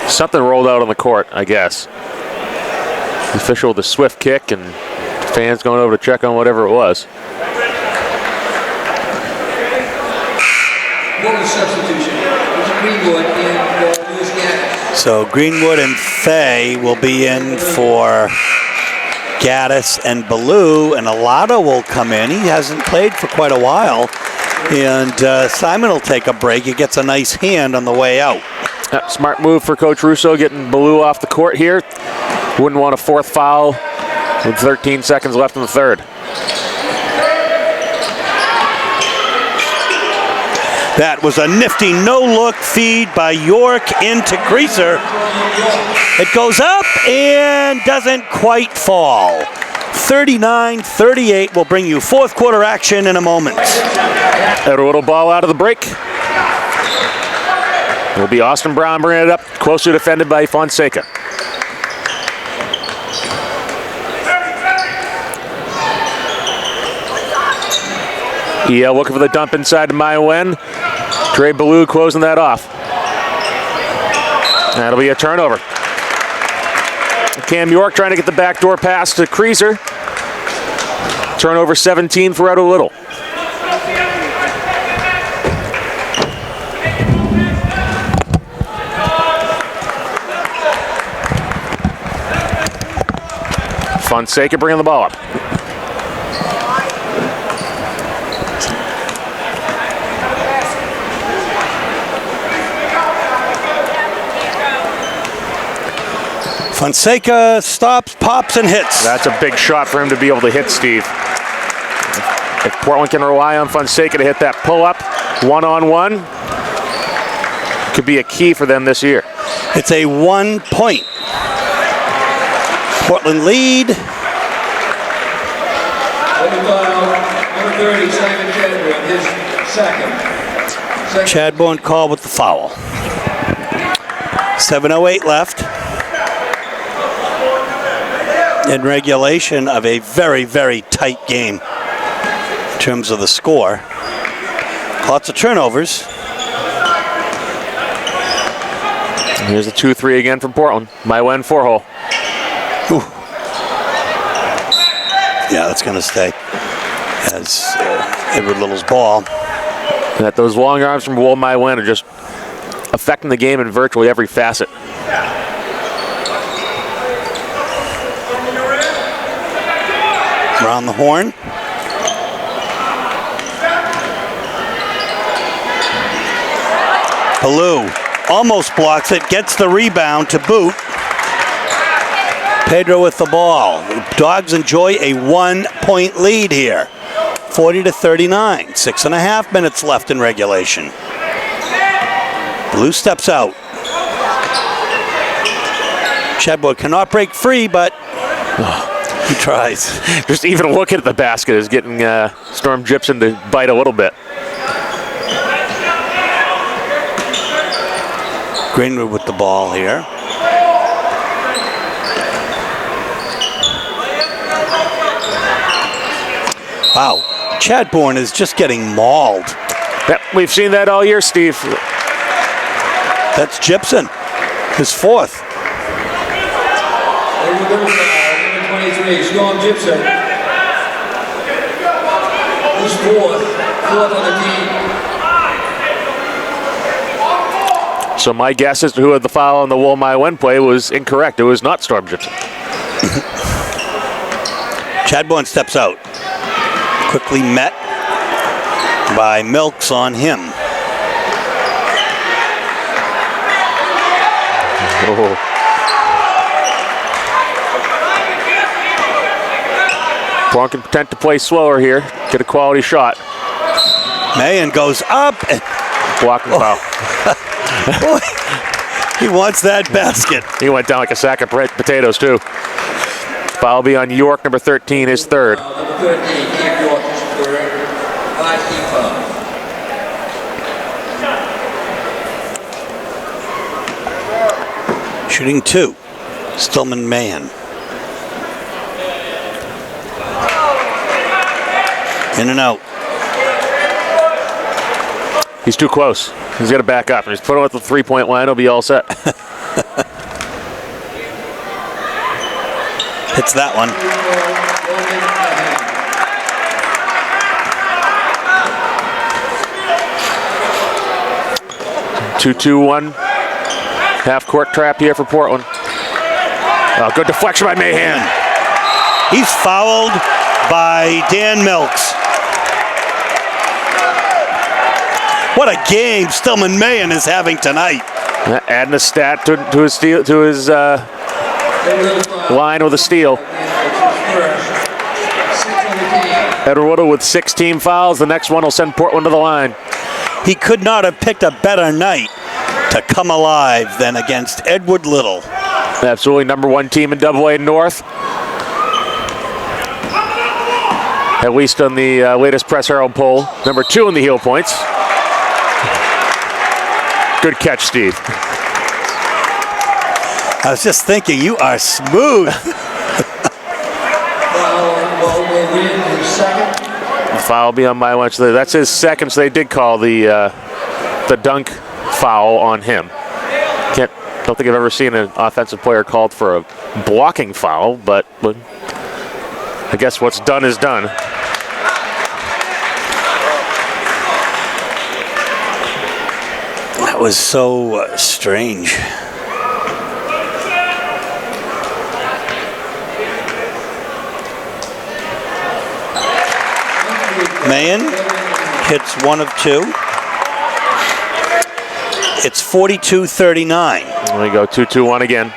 something rolled out on the court, I guess. The official with a swift kick and fans going over to check on whatever it was. What was substitution? It was Greenwood and Lewis Gaddis. So Greenwood and Fay will be in for Gaddis and Ballou, and Alado will come in. He hasn't played for quite a while. And Simon will take a break. He gets a nice hand on the way out. Smart move for Coach Russo, getting Ballou off the court here. Wouldn't want a fourth foul with 13 seconds left in the third. That was a nifty no-look feed by York into Greaser. It goes up and doesn't quite fall. 39-38 will bring you fourth quarter action in a moment. Edward Little ball out of the break. Will be Austin Brown bringing it up, closely defended by Fonseca. EL looking for the dump inside to Mayen. Trey Ballou closing that off. That'll be a turnover. Cam York trying to get the backdoor pass to Creaser. Turnover 17 for Edward Little. Fonseca bringing the ball up. Fonseca stops, pops, and hits. That's a big shot for him to be able to hit, Steve. If Portland can rely on Fonseca to hit that pull-up, one-on-one, could be a key for them this year. It's a 1-point Portland lead. Number 30, Simon Chadbourne, his second. Chadbourne called with the foul. 7:08 left. In regulation of a very, very tight game in terms of the score. Lots of turnovers. Here's a 2-3 again from Portland. Mayen 4-hole. Yeah, that's going to stay as Edward Little's ball. That those long arms from Will Mayen are just affecting the game in virtually every facet. Around the horn. Ballou almost blocks it, gets the rebound to boot. Pedro with the ball. Dogs enjoy a 1-point lead here. 40-39. 6.5 minutes left in regulation. Ballou steps out. Chadbourne cannot break free, but he tries. Just even looking at the basket is getting Storm Gypsum to bite a little bit. Greenwood with the ball here. Wow, Chadbourne is just getting mauled. Yep, we've seen that all year, Steve. That's Gypsum, his fourth. Number 23, Storm Gypsum. Who's fourth on the team. So my guess as to who had the foul on the Wool-My-Wen play was incorrect. It was not Storm Gibson. Chadbourne steps out. Quickly met by Milks on him. Oh. Portland can pretend to play slower here. Get a quality shot. Mayen goes up. And Blocking foul. boy, he wants that basket. He went down like a sack of potatoes, too. Foul will be on York, number 13, his third. Number 13, Keith York, his third. 5-team foul. Shooting 2. Stillman Mayen. In and out. He's too close. He's got to back up. He's put him at the three-point line. He'll be all set. Hits that one. Two-two-one. Half-court trap here for Portland. Oh, good deflection by Mahan. He's fouled by Dan Milks. What a game Stillman Mayen is having tonight. Adding a stat to his steal, to his line with a steal. Edward Woodall with 16 fouls. The next one will send Portland to the line. He could not have picked a better night to come alive than against Edward Little. Absolutely number 1 team in AA North. At least on the latest Press Herald poll. Number 2 in the heel points. Good catch, Steve. I was just thinking, you are smooth. The foul will be on my watch. That's his second, so they did call the dunk foul on him. Don't think I've ever seen an offensive player called for a blocking foul, but I guess what's done is done. That was so strange. Mayen hits 1 of 2. It's 42-39. There we go, 2-2-1 again.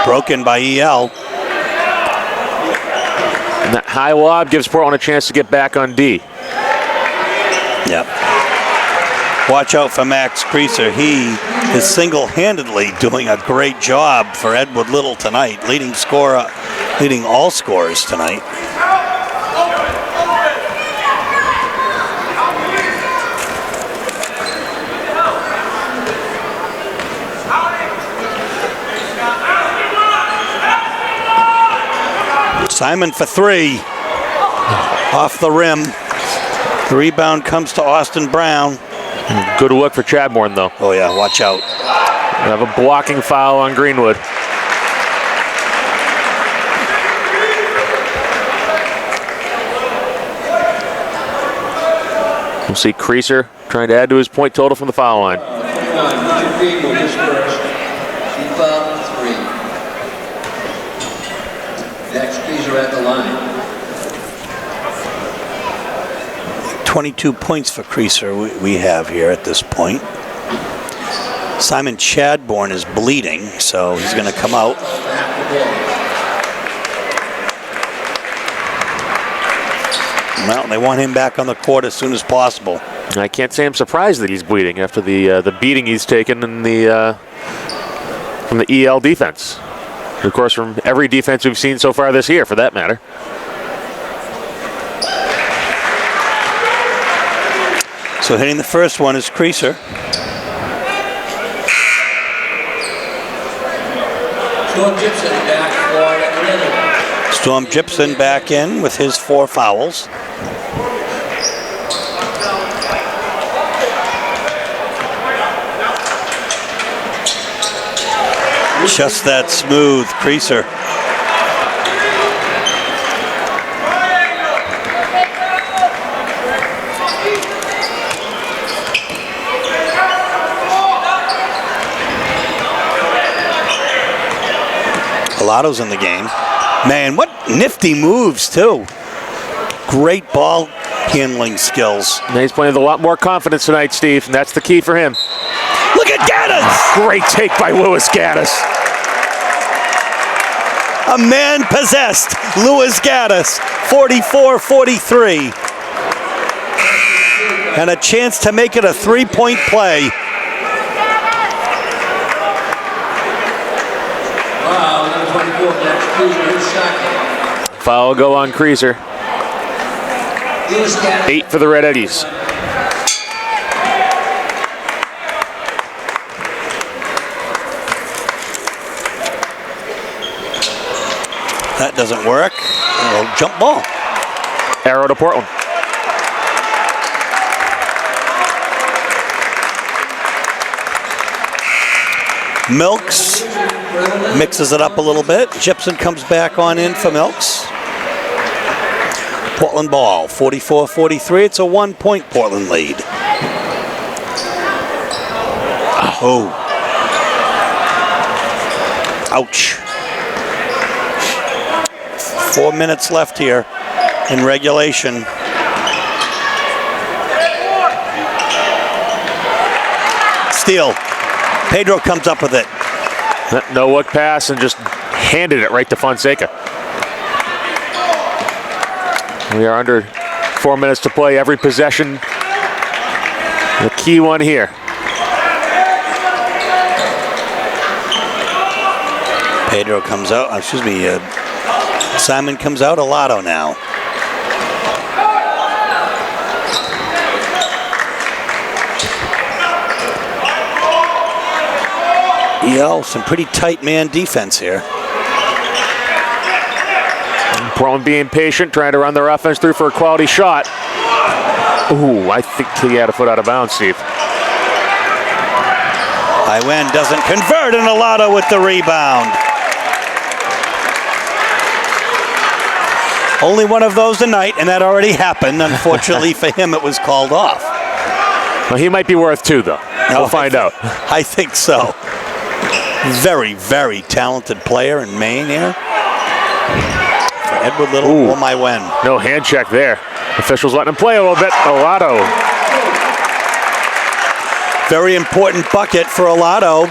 Broken by EL. And that high lob gives Portland a chance to get back on D. Yep. Watch out for Max Creaser. He is single-handedly doing a great job for Edward Little tonight, leading all scorers tonight. Simon for 3. Off the rim. The rebound comes to Austin Brown. Good look for Chadbourne, though. Oh, yeah, watch out. We have a blocking foul on Greenwood. We'll see Creaser trying to add to his point total from the foul line. Greenwood is first. He fouled 3. Next, Creaser at the line. 22 points for Creaser we have here at this point. Simon Chadbourne is bleeding, so he's going to come out. Well, they want him back on the court as soon as possible. I can't say I'm surprised that he's bleeding after the beating he's taken in from the EL defense. And of course, from every defense we've seen so far this year, for that matter. So hitting the first one is Creaser. Storm Gibson back for another. Storm Gibson back in with his 4 fouls. Just that smooth, Creaser. Alato's in the game. Man, what nifty moves, too. Great ball handling skills. And he's playing with a lot more confidence tonight, Steve, and that's the key for him. Look at Gaddis! Great take by Louis Gaddis. A man-possessed Louis Gaddis, 44-43. And a chance to make it a three-point play. Wow, number 24, that's Creaser. Foul will go on Creaser. 8 for the Red Eddies. That doesn't work. A jump ball. Arrow to Portland. Milks mixes it up a little bit. Gibson comes back on in for Milks. Portland ball, 44-43. It's a 1-point Portland lead. Oh. Ouch. 4 minutes left here in regulation. Steal. Pedro comes up with it. No look pass and just handed it right to Fonseca. We are under 4 minutes to play. Every possession, the key one here. Pedro comes out, Simon comes out, Alato now. Some pretty tight man defense here. Portland being patient, trying to run their offense through for a quality shot. Ooh, I think he had a foot out of bounds, Steve. Iwen doesn't convert, and Alato with the rebound. Only one of those tonight, and that already happened. Unfortunately for him, it was called off. Well, he might be worth 2, though. We'll find out. I think so. Very, very talented player in Maine here. For Edward Little, oh my win. No hand check there. Officials letting him play a little bit. Alato. Very important bucket for Alato.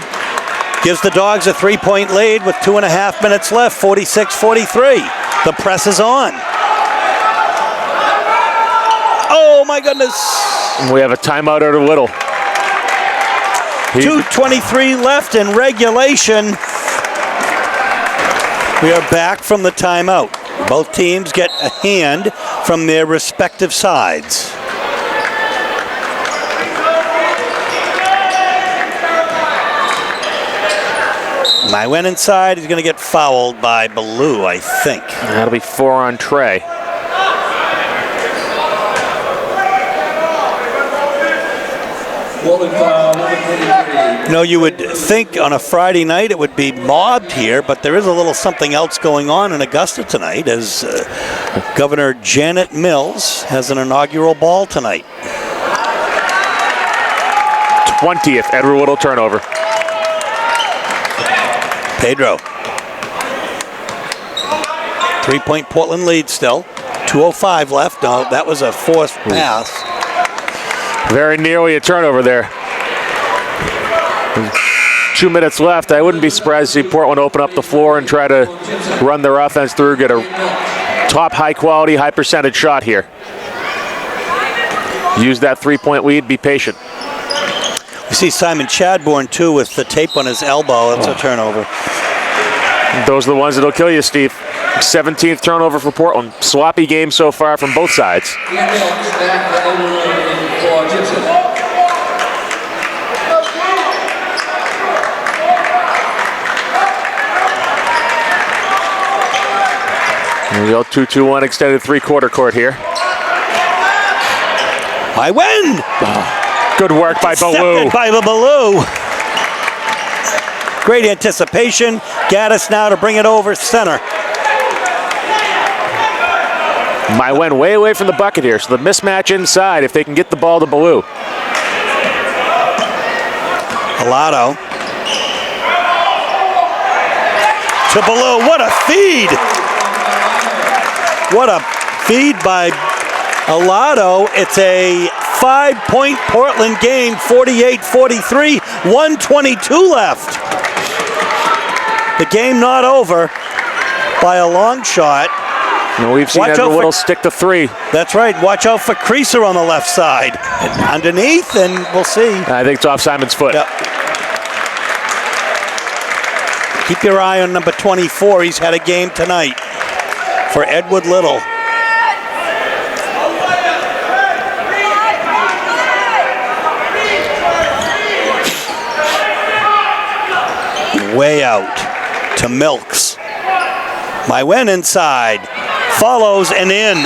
Gives the Dogs a 3-point lead with 2.5 minutes left, 46-43. The press is on. Oh my goodness. We have a timeout out of Little. 2:23 left in regulation. We are back from the timeout. Both teams get a hand from their respective sides. I went inside. He's going to get fouled by Ballou, I think. That'll be 4 on Trey. You would think on a Friday night it would be mobbed here, but there is a little something else going on in Augusta tonight as Governor Janet Mills has an inaugural ball tonight. 20th Edward Little turnover. Pedro. 3-point Portland lead still. 2:05 left. No, that was a forced pass. Very nearly a turnover there. 2 minutes left. I wouldn't be surprised to see Portland open up the floor and try to run their offense through, get a top high quality, high percentage shot here. Use that 3-point lead, be patient. We see Simon Chadbourne too with the tape on his elbow. That's a turnover. Those are the ones that'll kill you, Steve. 17th turnover for Portland. Sloppy game so far from both sides. Here we go, 2-2-1 extended 3-quarter court here. I win! Good work by Ballou. By Ballou. Great anticipation. Gaddis now to bring it over center. Went way away from the bucket here, so the mismatch inside if they can get the ball to Ballou. Alato. to below. What a feed! What a feed by Alado. It's a 5-point Portland game, 48-43, 1:22 left. The game not over by a long shot. And we've seen Edward Whittle stick to 3. That's right. Watch out for Creaser on the left side. Underneath, and we'll see. I think it's off Simon's foot. Yep. Keep your eye on number 24. He's had a game tonight for Edward Little. Way out to Milks. Mayen inside. Follows and in.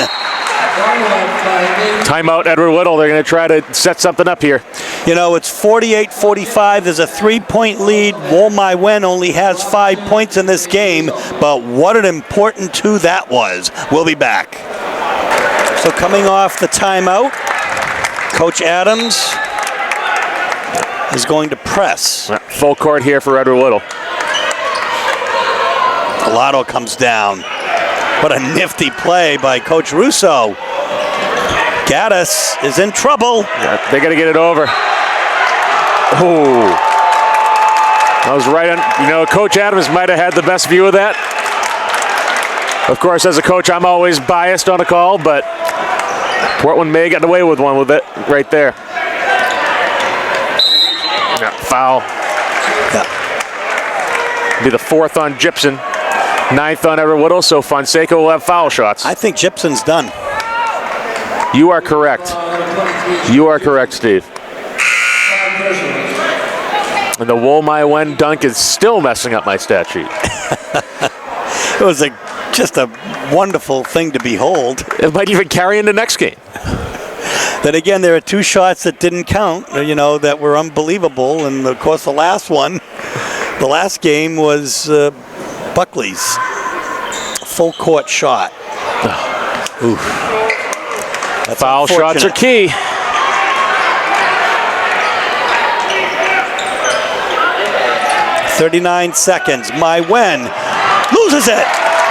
Timeout, Edward Whittle. They're going to try to set something up here. You know, it's 48-45. There's a 3-point lead. Mayen only has 5 points in this game, but what an important 2 that was. We'll be back. So coming off the timeout, Coach Adams is going to press. Full court here for Edward Whittle. Alado comes down. What a nifty play by Coach Russo. Gaddis is in trouble. Yeah, they got to get it over. Oh, that was right on. You know, Coach Adams might have had the best view of that. Of course, as a coach, I'm always biased on a call, but Portland may have gotten away with one with it right there. Yeah, foul. Yeah. Be the 4th on Gibson, 9th on Edward Whittle, so Fonseca will have foul shots. I think Gibson's done. You are correct. You are correct, Steve. And the Mayen dunk is still messing up my stat sheet. It was just a wonderful thing to behold. It might even carry into next game. Then again, there are 2 shots that didn't count, you know, that were unbelievable. And of course, the last game was Buckley's full court shot. Oof. That's foul shots are key. .39 seconds. Mayen loses it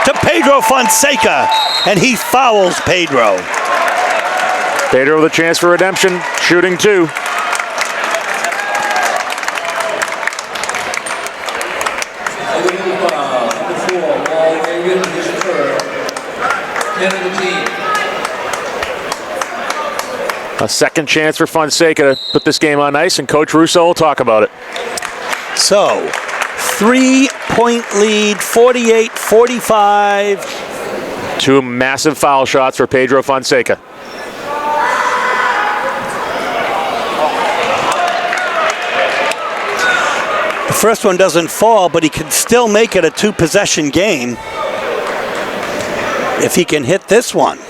to Pedro Fonseca, and he fouls Pedro. Pedro with a chance for redemption, shooting 2. A second chance for Fonseca to put this game on ice, and Coach Russo will talk about it. So, 3-point lead, 48-45. 2 massive foul shots for Pedro Fonseca. The first one doesn't fall, but he can still make it a 2-possession game if he can hit this one.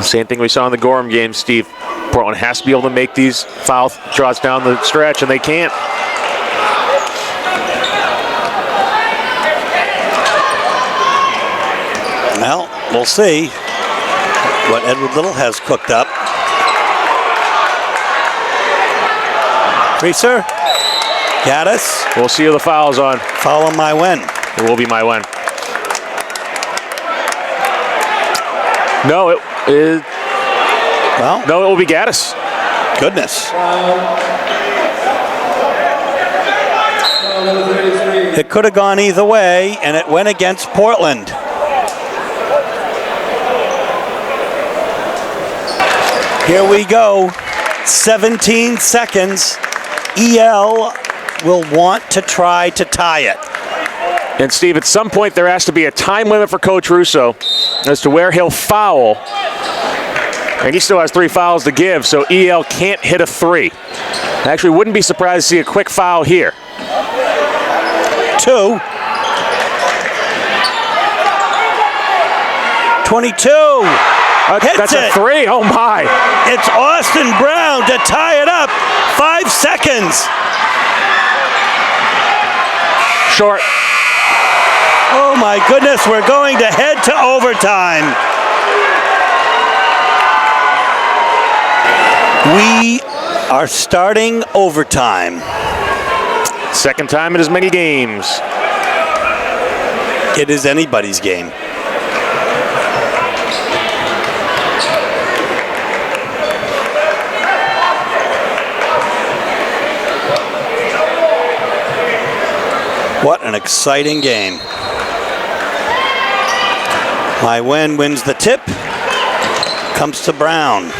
Same thing we saw in the Gorham game, Steve. Portland has to be able to make these foul shots down the stretch, and they can't. Well, we'll see what Edward Little has cooked up. Creaser, Gaddis. We'll see who the foul's on. Foul on Mayen. It will be Mayen. No, it is. Well, no, it will be Gaddis. Goodness. It could have gone either way, and it went against Portland. Here we go. 17 seconds. EL will want to try to tie it. And Steve, at some point there has to be a time limit for Coach Russo as to where he'll foul. And he still has 3 fouls to give, so EL can't hit a 3. I actually wouldn't be surprised to see a quick foul here. 2. 22. That's a 3. Oh my. It's Austin Brown to tie it up. 5 seconds. Short. Oh my goodness, we're going to head to overtime. We are starting overtime. Second time in as many games. It is anybody's game. What an exciting game. My Wen wins the tip. Comes to Brown.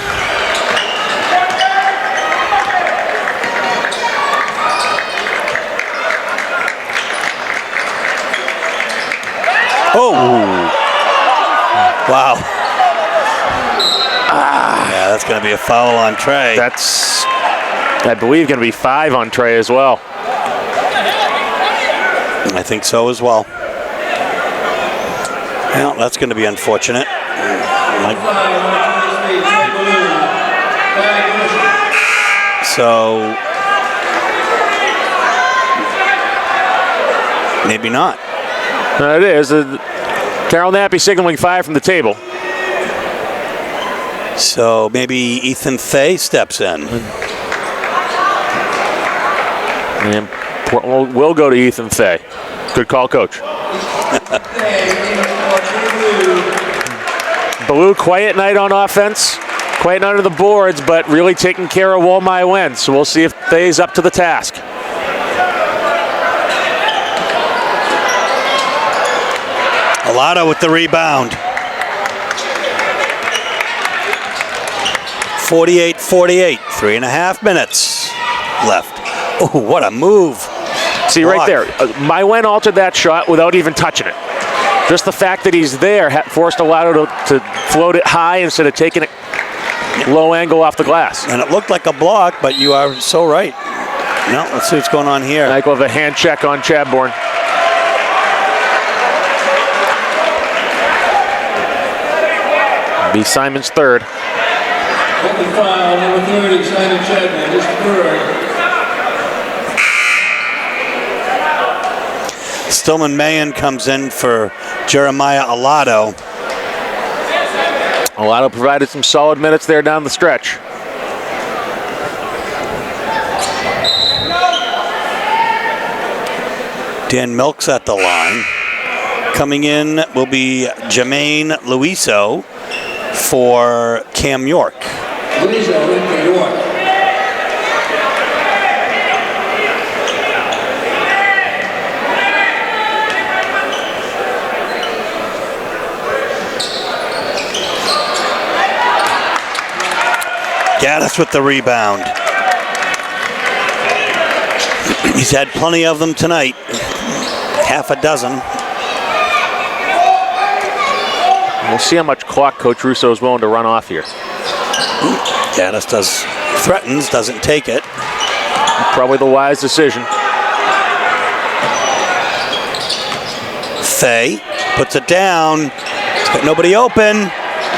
Oh! Wow. Yeah, that's going to be a foul on Trey. That's, I believe, going to be 5 on Trey as well. I think so as well. Well, that's going to be unfortunate. So, maybe not. It is. Carol Nappy signaling 5 from the table. So maybe Ethan Fay steps in. And we'll go to Ethan Fay. Good call, Coach. Baloo, quiet night on offense. Quiet night on the boards, but really taking care of Walmai Wen. So we'll see if Fay's up to the task. Alado with the rebound. 48-48, 3.5 minutes left. Oh, what a move. See right there, My Wen altered that shot without even touching it. Just the fact that he's there forced Alado to float it high instead of taking it low angle off the glass. And it looked like a block, but you are so right. No, let's see what's going on here. Michael with a hand check on Chadbourne. Be Simon's third. Second foul, number 30, Simon Chadbourne, his third. Stillman Mayen comes in for Jeremiah Alado. Alado provided some solid minutes there down the stretch. Dan Milk's at the line. Coming in will be Jermaine Luiso for Cam York. Luiso in for York. Gaddis with the rebound. He's had plenty of them tonight. Half a dozen. We'll see how much clock Coach Russo is willing to run off here. Gaddis threatens, doesn't take it. Probably the wise decision. Fay puts it down. He's got nobody open.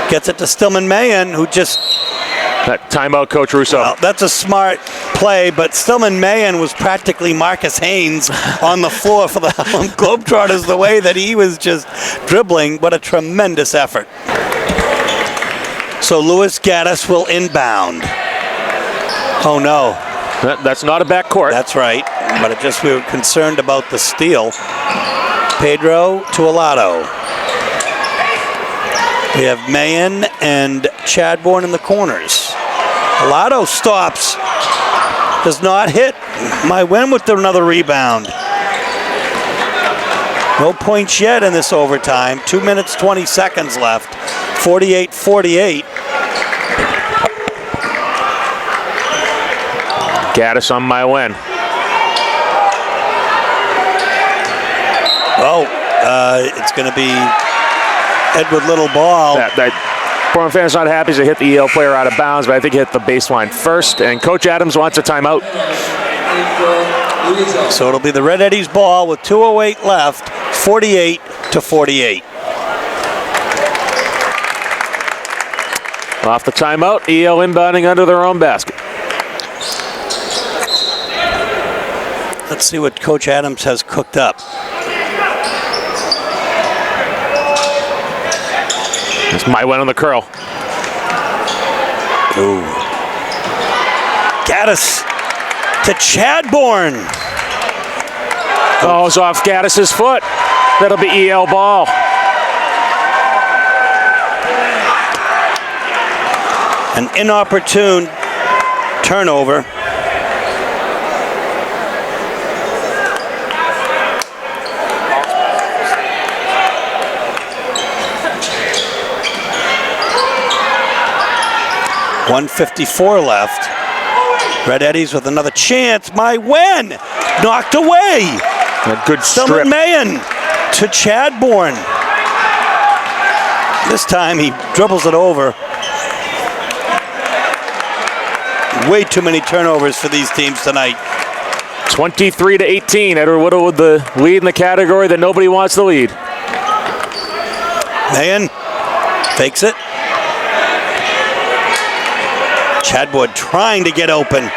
Gets it to Stillman Mayen, who just... That timeout, Coach Russo. Well, that's a smart play, but Stillman Mayen was practically Marcus Haynes on the floor for the Harlem Globetrotters, the way that he was just dribbling. What a tremendous effort. So Louis Gaddis will inbound. Oh, no. That's not a backcourt. That's right, but we were concerned about the steal. Pedro to Alado. We have Mayen and Chadbourne in the corners. Alado stops. Does not hit. My Wen with another rebound. No points yet in this overtime. 2 minutes, 20 seconds left. 48-48. Gaddis on My Wen. Oh, it's going to be Edward Little ball. Portland fan's not happy as they hit the EL player out of bounds, but I think he hit the baseline first, and Coach Adams wants a timeout. So it'll be the Red Eddie's ball with 2:08 left, 48-48. Off the timeout, EL inbounding under their own basket. Let's see what Coach Adams has cooked up. It's My Wen on the curl. Ooh. Gaddis to Chadbourne. Oh, it's off Gaddis's foot. That'll be EL ball. An inopportune turnover. .154 left. Red Eddies with another chance. My win! Knocked away. A good Stillman strip. Mayen to Chadbourne. This time he dribbles it over. Way too many turnovers for these teams tonight. 23-18. Edward Whittle with the lead in the category that nobody wants to lead. Mayen fakes it. Chadbourne trying to get open to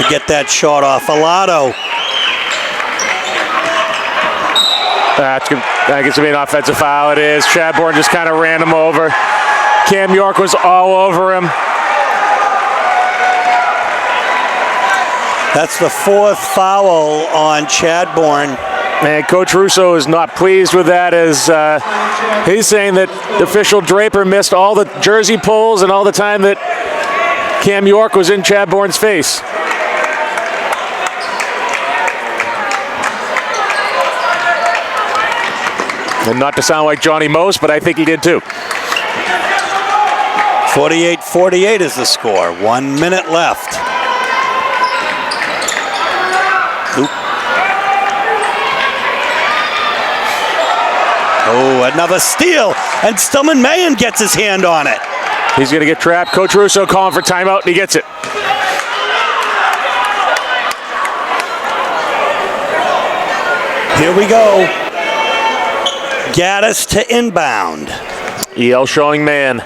get that shot off. Alato. That's good. I guess it'll be an offensive foul. It is. Chadbourne just kind of ran him over. Cam York was all over him. That's the fourth foul on Chadbourne. And Coach Russo is not pleased with that, as he's saying that official Draper missed all the jersey pulls and all the time that Cam York was in Chadbourne's face. And not to sound like Johnny Most, but I think he did too. 48-48 is the score. 1 minute left. Oop. Oh, another steal. And Stillman Mayen gets his hand on it. He's going to get trapped. Coach Russo calling for timeout, and he gets it. Here we go. Gaddis to inbound. EL showing man.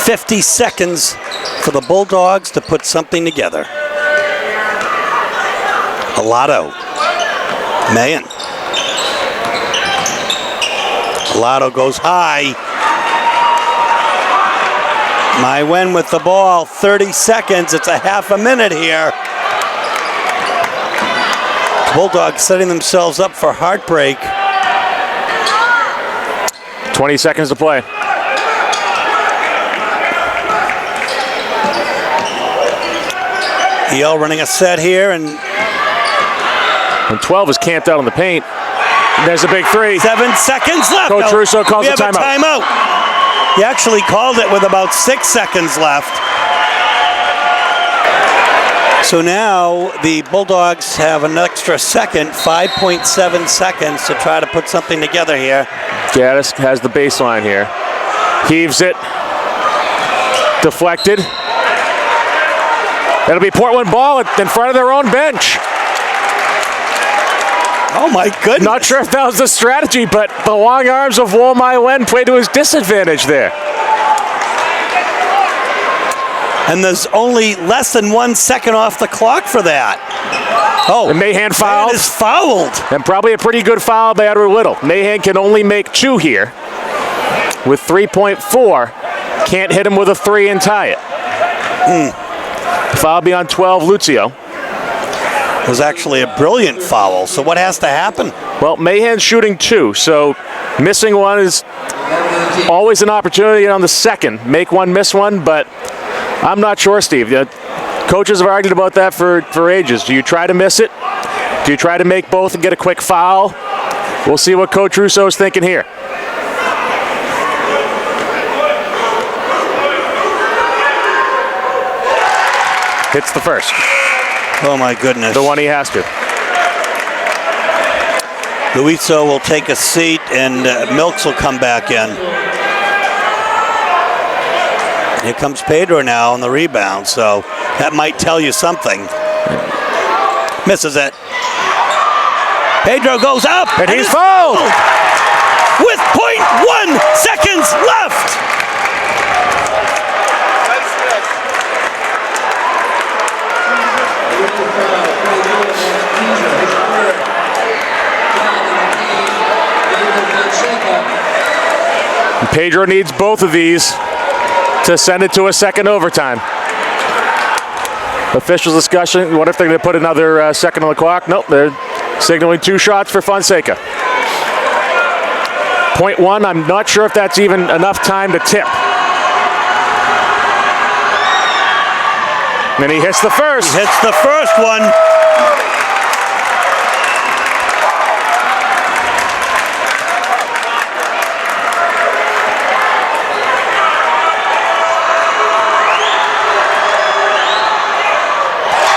50 seconds for the Bulldogs to put something together. Alato. Mayen. Alato goes high. My win with the ball. 30 seconds. It's a half a minute here. Bulldogs setting themselves up for heartbreak. 20 seconds to play. EL running a set here, and 12 is camped out on the paint. And there's a big three. 7 seconds left. Coach Russo calls we a have a timeout. He actually called it with about 6 seconds left. So now the Bulldogs have an extra second, 5.7 seconds to try to put something together here. Gaddis has the baseline here. Heaves it. Deflected. It'll be Portland ball in front of their own bench. Oh my goodness. Not sure if that was the strategy, but the long arms of Womai Wen played to his disadvantage there. And there's only less than 1 second off the clock for that. Oh, And Mahan fouled. is fouled. And probably a pretty good foul by Edward Whittle. Mahan can only make 2 here with 3.4. Can't hit him with a 3 and tie it. Foul be on 12, Lucio. It was actually a brilliant foul. So what has to happen? Well, Mahan's shooting 2, so missing 1 is always an opportunity on the second. Make 1, miss 1, but I'm not sure, Steve. Coaches have argued about that for ages. Do you try to miss it? Do you try to make both and get a quick foul? We'll see what Coach Russo is thinking here. Hits the first. Oh my goodness. The one he has to. Luiso will take a seat, and Milks will come back in. Here comes Pedro now on the rebound, so that might tell you something. Misses it. Pedro goes up, And he's is fouled! with 0.1 seconds left. Pedro needs both of these to send it to a second overtime. Officials discussion, what if they're going to put another second on the clock? Nope, they're signaling 2 shots for Fonseca. Point 1, I'm not sure if that's even enough time to tip. And he hits the first. He hits the first one.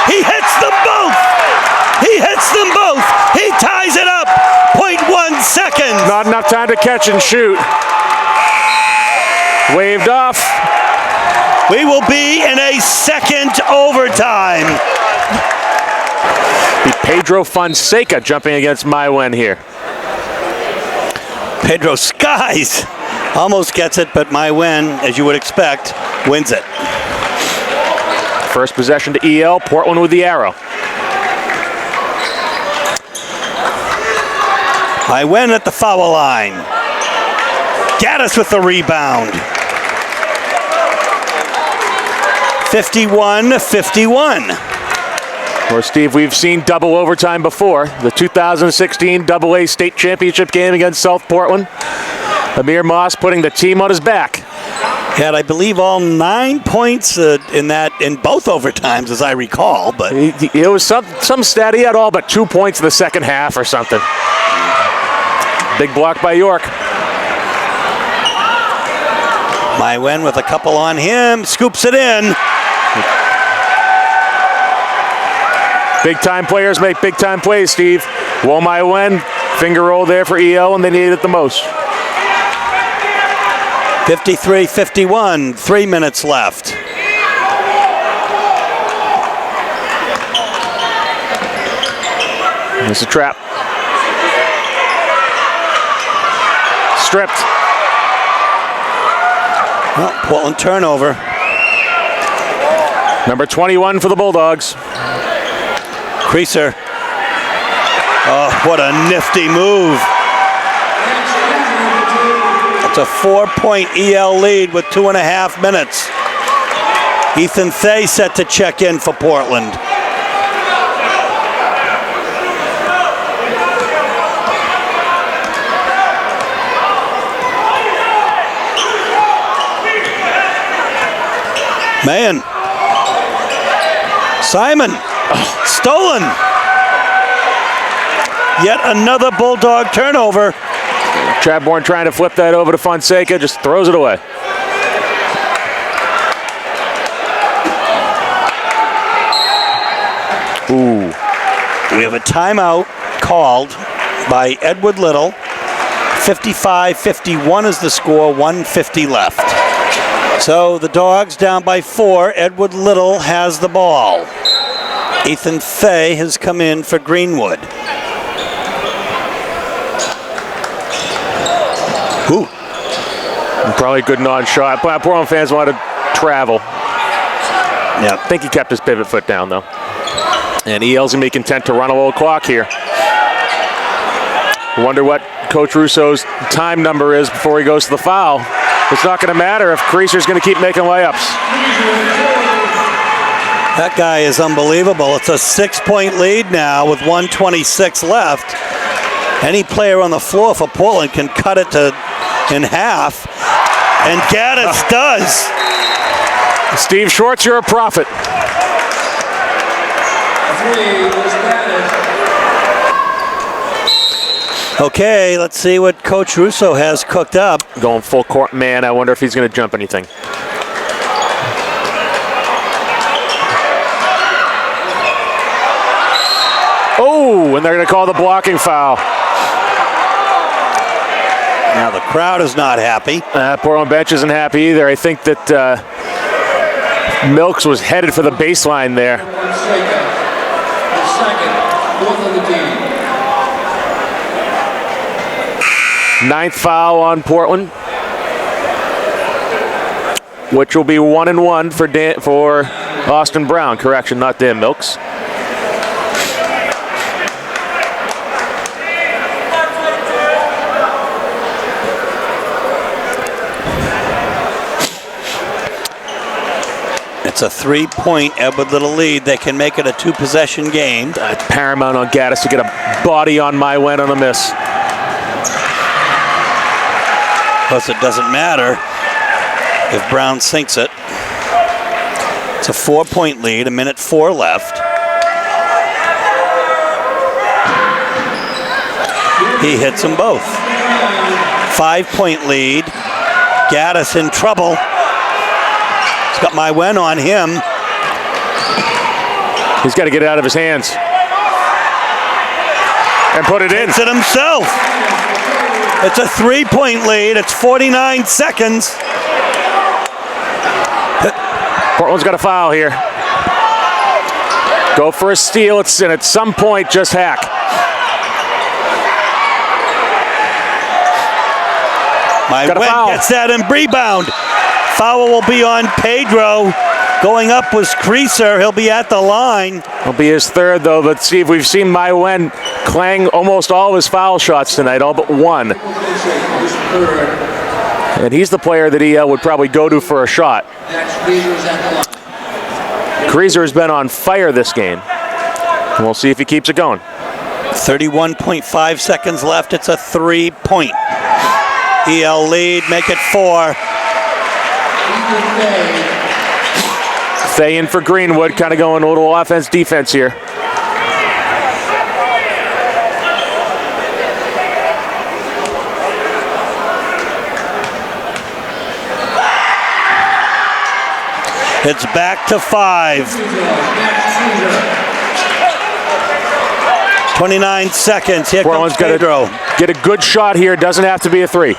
He hits them both. He hits them both. He ties it up. 0.1 seconds. Not enough time to catch and shoot. Waved off. We will be in a second overtime. Be Pedro Fonseca jumping against Maiwen here. Pedro Skies almost gets it, but Maiwen, as you would expect, wins it. First possession to EL, Portland with the arrow. Maiwen at the foul line. Gaddis with the rebound. 51-51. Well, Steve, we've seen double overtime before. The 2016 AA State Championship game against South Portland. Amir Moss putting the team on his back. Had, I believe, all 9 points in both overtimes, as I recall. But It was some stat. He had all but 2 points in the second half or something. Big block by York. Maiwen with a couple on him, scoops it in. Big time players make big time plays, Steve. Well, Maiwen, finger roll there for EL, and they needed it the most. 53-51, 3 minutes left. It's a trap. Stripped. Well, Portland turnover. Number 21 for the Bulldogs. Creaser. Oh, what a nifty move. It's a 4-point EL lead with 2.5 minutes. Ethan Thay set to check in for Portland. Man. Simon. Stolen. Yet another Bulldog turnover. Chadbourne trying to flip that over to Fonseca, just throws it away. Ooh. We have a timeout called by Edward Little. 55-51 is the score, 1:50 left. So the Dogs down by 4. Edward Little has the ball. Ethan Thay has come in for Greenwood. Ooh. Probably a good non-shot. Portland fans want to travel. Yeah. I think he kept his pivot foot down, though. And EL's going to be content to run a little clock here. Wonder what Coach Russo's time number is before he goes to the foul. It's not going to matter if Creaser's going to keep making layups. That guy is unbelievable. It's a 6-point lead now with 1:26 left. Any player on the floor for Portland can cut it in half. And Gaddis does. Steve Schwartz, you're a prophet. Okay, let's see what Coach Russo has cooked up. Going full court man. I wonder if he's going to jump anything. Oh, and they're going to call the blocking foul. Now the crowd is not happy. Portland bench isn't happy either. I think that Milks was headed for the baseline there. Ninth foul on Portland, which will be 1-1 for Austin Brown. Correction, not Dan Milks. It's It's a 3-point Edward Little lead. They can make it a 2-possession game. It's paramount on Gaddis to get a body on my win on a miss. Plus, it doesn't matter if Brown sinks it. It's a 4-point lead, 1:04 left. He hits them both. 5-point lead. Gaddis in trouble. He's got my win on him. He's got to get it out of his hands. And put it in. Takes it himself. It's a 3-point lead. It's 49 seconds. Portland's got a foul here. Go for a steal. And at some point, just hack. My win gets that and rebound. Foul will be on Pedro. Going up was Creaser. He'll be at the line. It'll be his third, though. But Steve, we've seen my win clang almost all of his foul shots tonight, all but one. And he's the player that he would probably go to for a shot. Creaser has been on fire this game. And we'll see if he keeps it going. 31.5 seconds left. It's a 3-point. EL lead, make it 4. Fay in for Greenwood, kind of going a little offense-defense here. It's back to 5. 29 seconds. Here Portland's comes Pedro. Got to get a good shot here. Doesn't have to be a 3.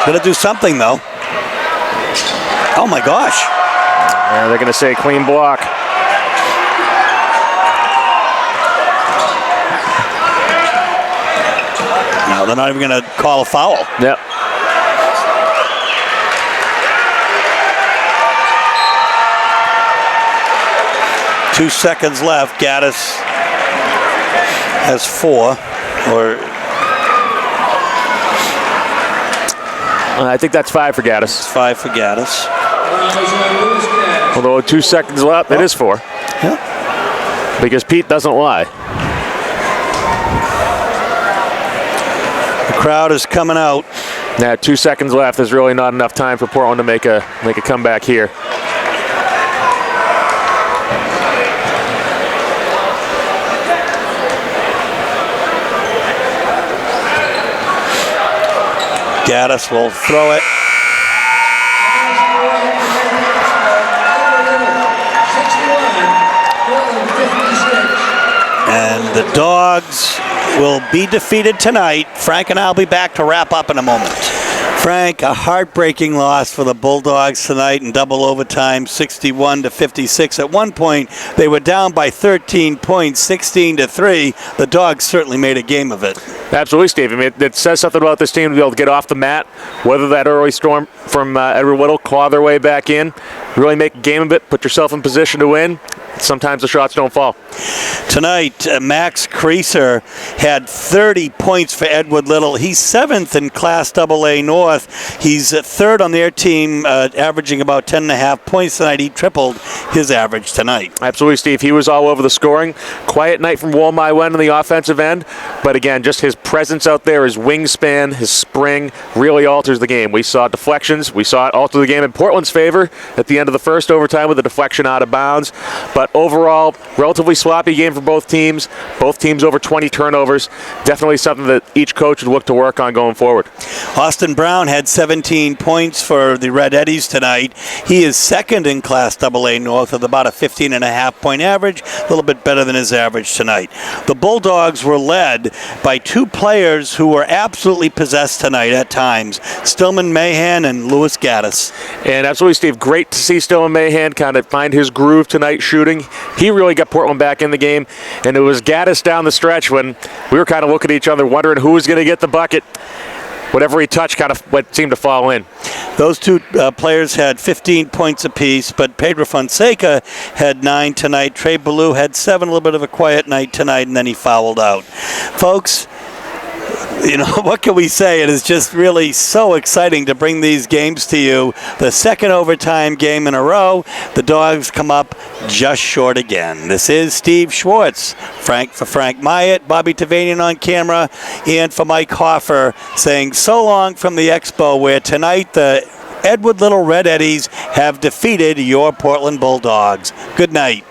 Gonna do something though. Oh my gosh. Yeah, they're gonna say clean block. No, they're not even gonna call a foul. Yep. Two seconds left. Gaddis has 4. I think that's 5 for Gaddis. It's 5 for Gaddis. Although 2 seconds left, it is 4. Yeah. Because Pete doesn't lie. The crowd is coming out. Yeah, 2 seconds left. There's really not enough time for Portland to make a comeback here. Gaddis will throw it. And the Dogs will be defeated tonight. Frank and I will be back to wrap up in a moment. Frank, a heartbreaking loss for the Bulldogs tonight in double overtime, 61-56. At one point, they were down by 13 points, 16-3. The Dogs certainly made a game of it. Absolutely, Steve. I mean, it says something about this team to be able to get off the mat, weather that early storm from Edward Whittle, claw their way back in, really make a game of it, put yourself in position to win. Sometimes the shots don't fall. Tonight, Max Creaser had 30 points for Edward Little. He's 7th in Class AA North. He's 3rd on their team, averaging about 10.5 points tonight. He tripled his average tonight. Absolutely, Steve. He was all over the scoring. Quiet night from Walmai Wen on the offensive end. But again, just his presence out there, his wingspan, his spring really alters the game. We saw deflections. We saw it alter the game in Portland's favor at the end of the first overtime with a deflection out of bounds. But overall, relatively sloppy game for both teams. Both teams over 20 turnovers. Definitely something that each coach would look to work on going forward. Austin Brown had 17 points for the Red Eddies tonight. He is 2nd in Class AA North with about a 15.5 point average, a little bit better than his average tonight. The Bulldogs were led by 2 players who were absolutely possessed tonight at times, Stillman Mahan and Louis Gaddis. And absolutely, Steve, great to see Stillman Mahan kind of find his groove tonight shooting. He really got Portland back in the game, and it was Gaddis down the stretch when we were kind of looking at each other wondering who was going to get the bucket. Whatever he touched kind of seemed to fall in. Those 2 players had 15 points apiece, but Pedro Fonseca had 9 tonight. Trey Ballou had 7, a little bit of a quiet night tonight, and then he fouled out. Folks, You know, what can we say? It is just really so exciting to bring these games to you. The second overtime game in a row. The Dogs come up just short again. This is Steve Schwartz, Frank Myatt, Bobby Tavanian on camera, and for Mike Hoffer saying so long from the Expo, where tonight the Edward Little Red Eddies have defeated your Portland Bulldogs. Good night.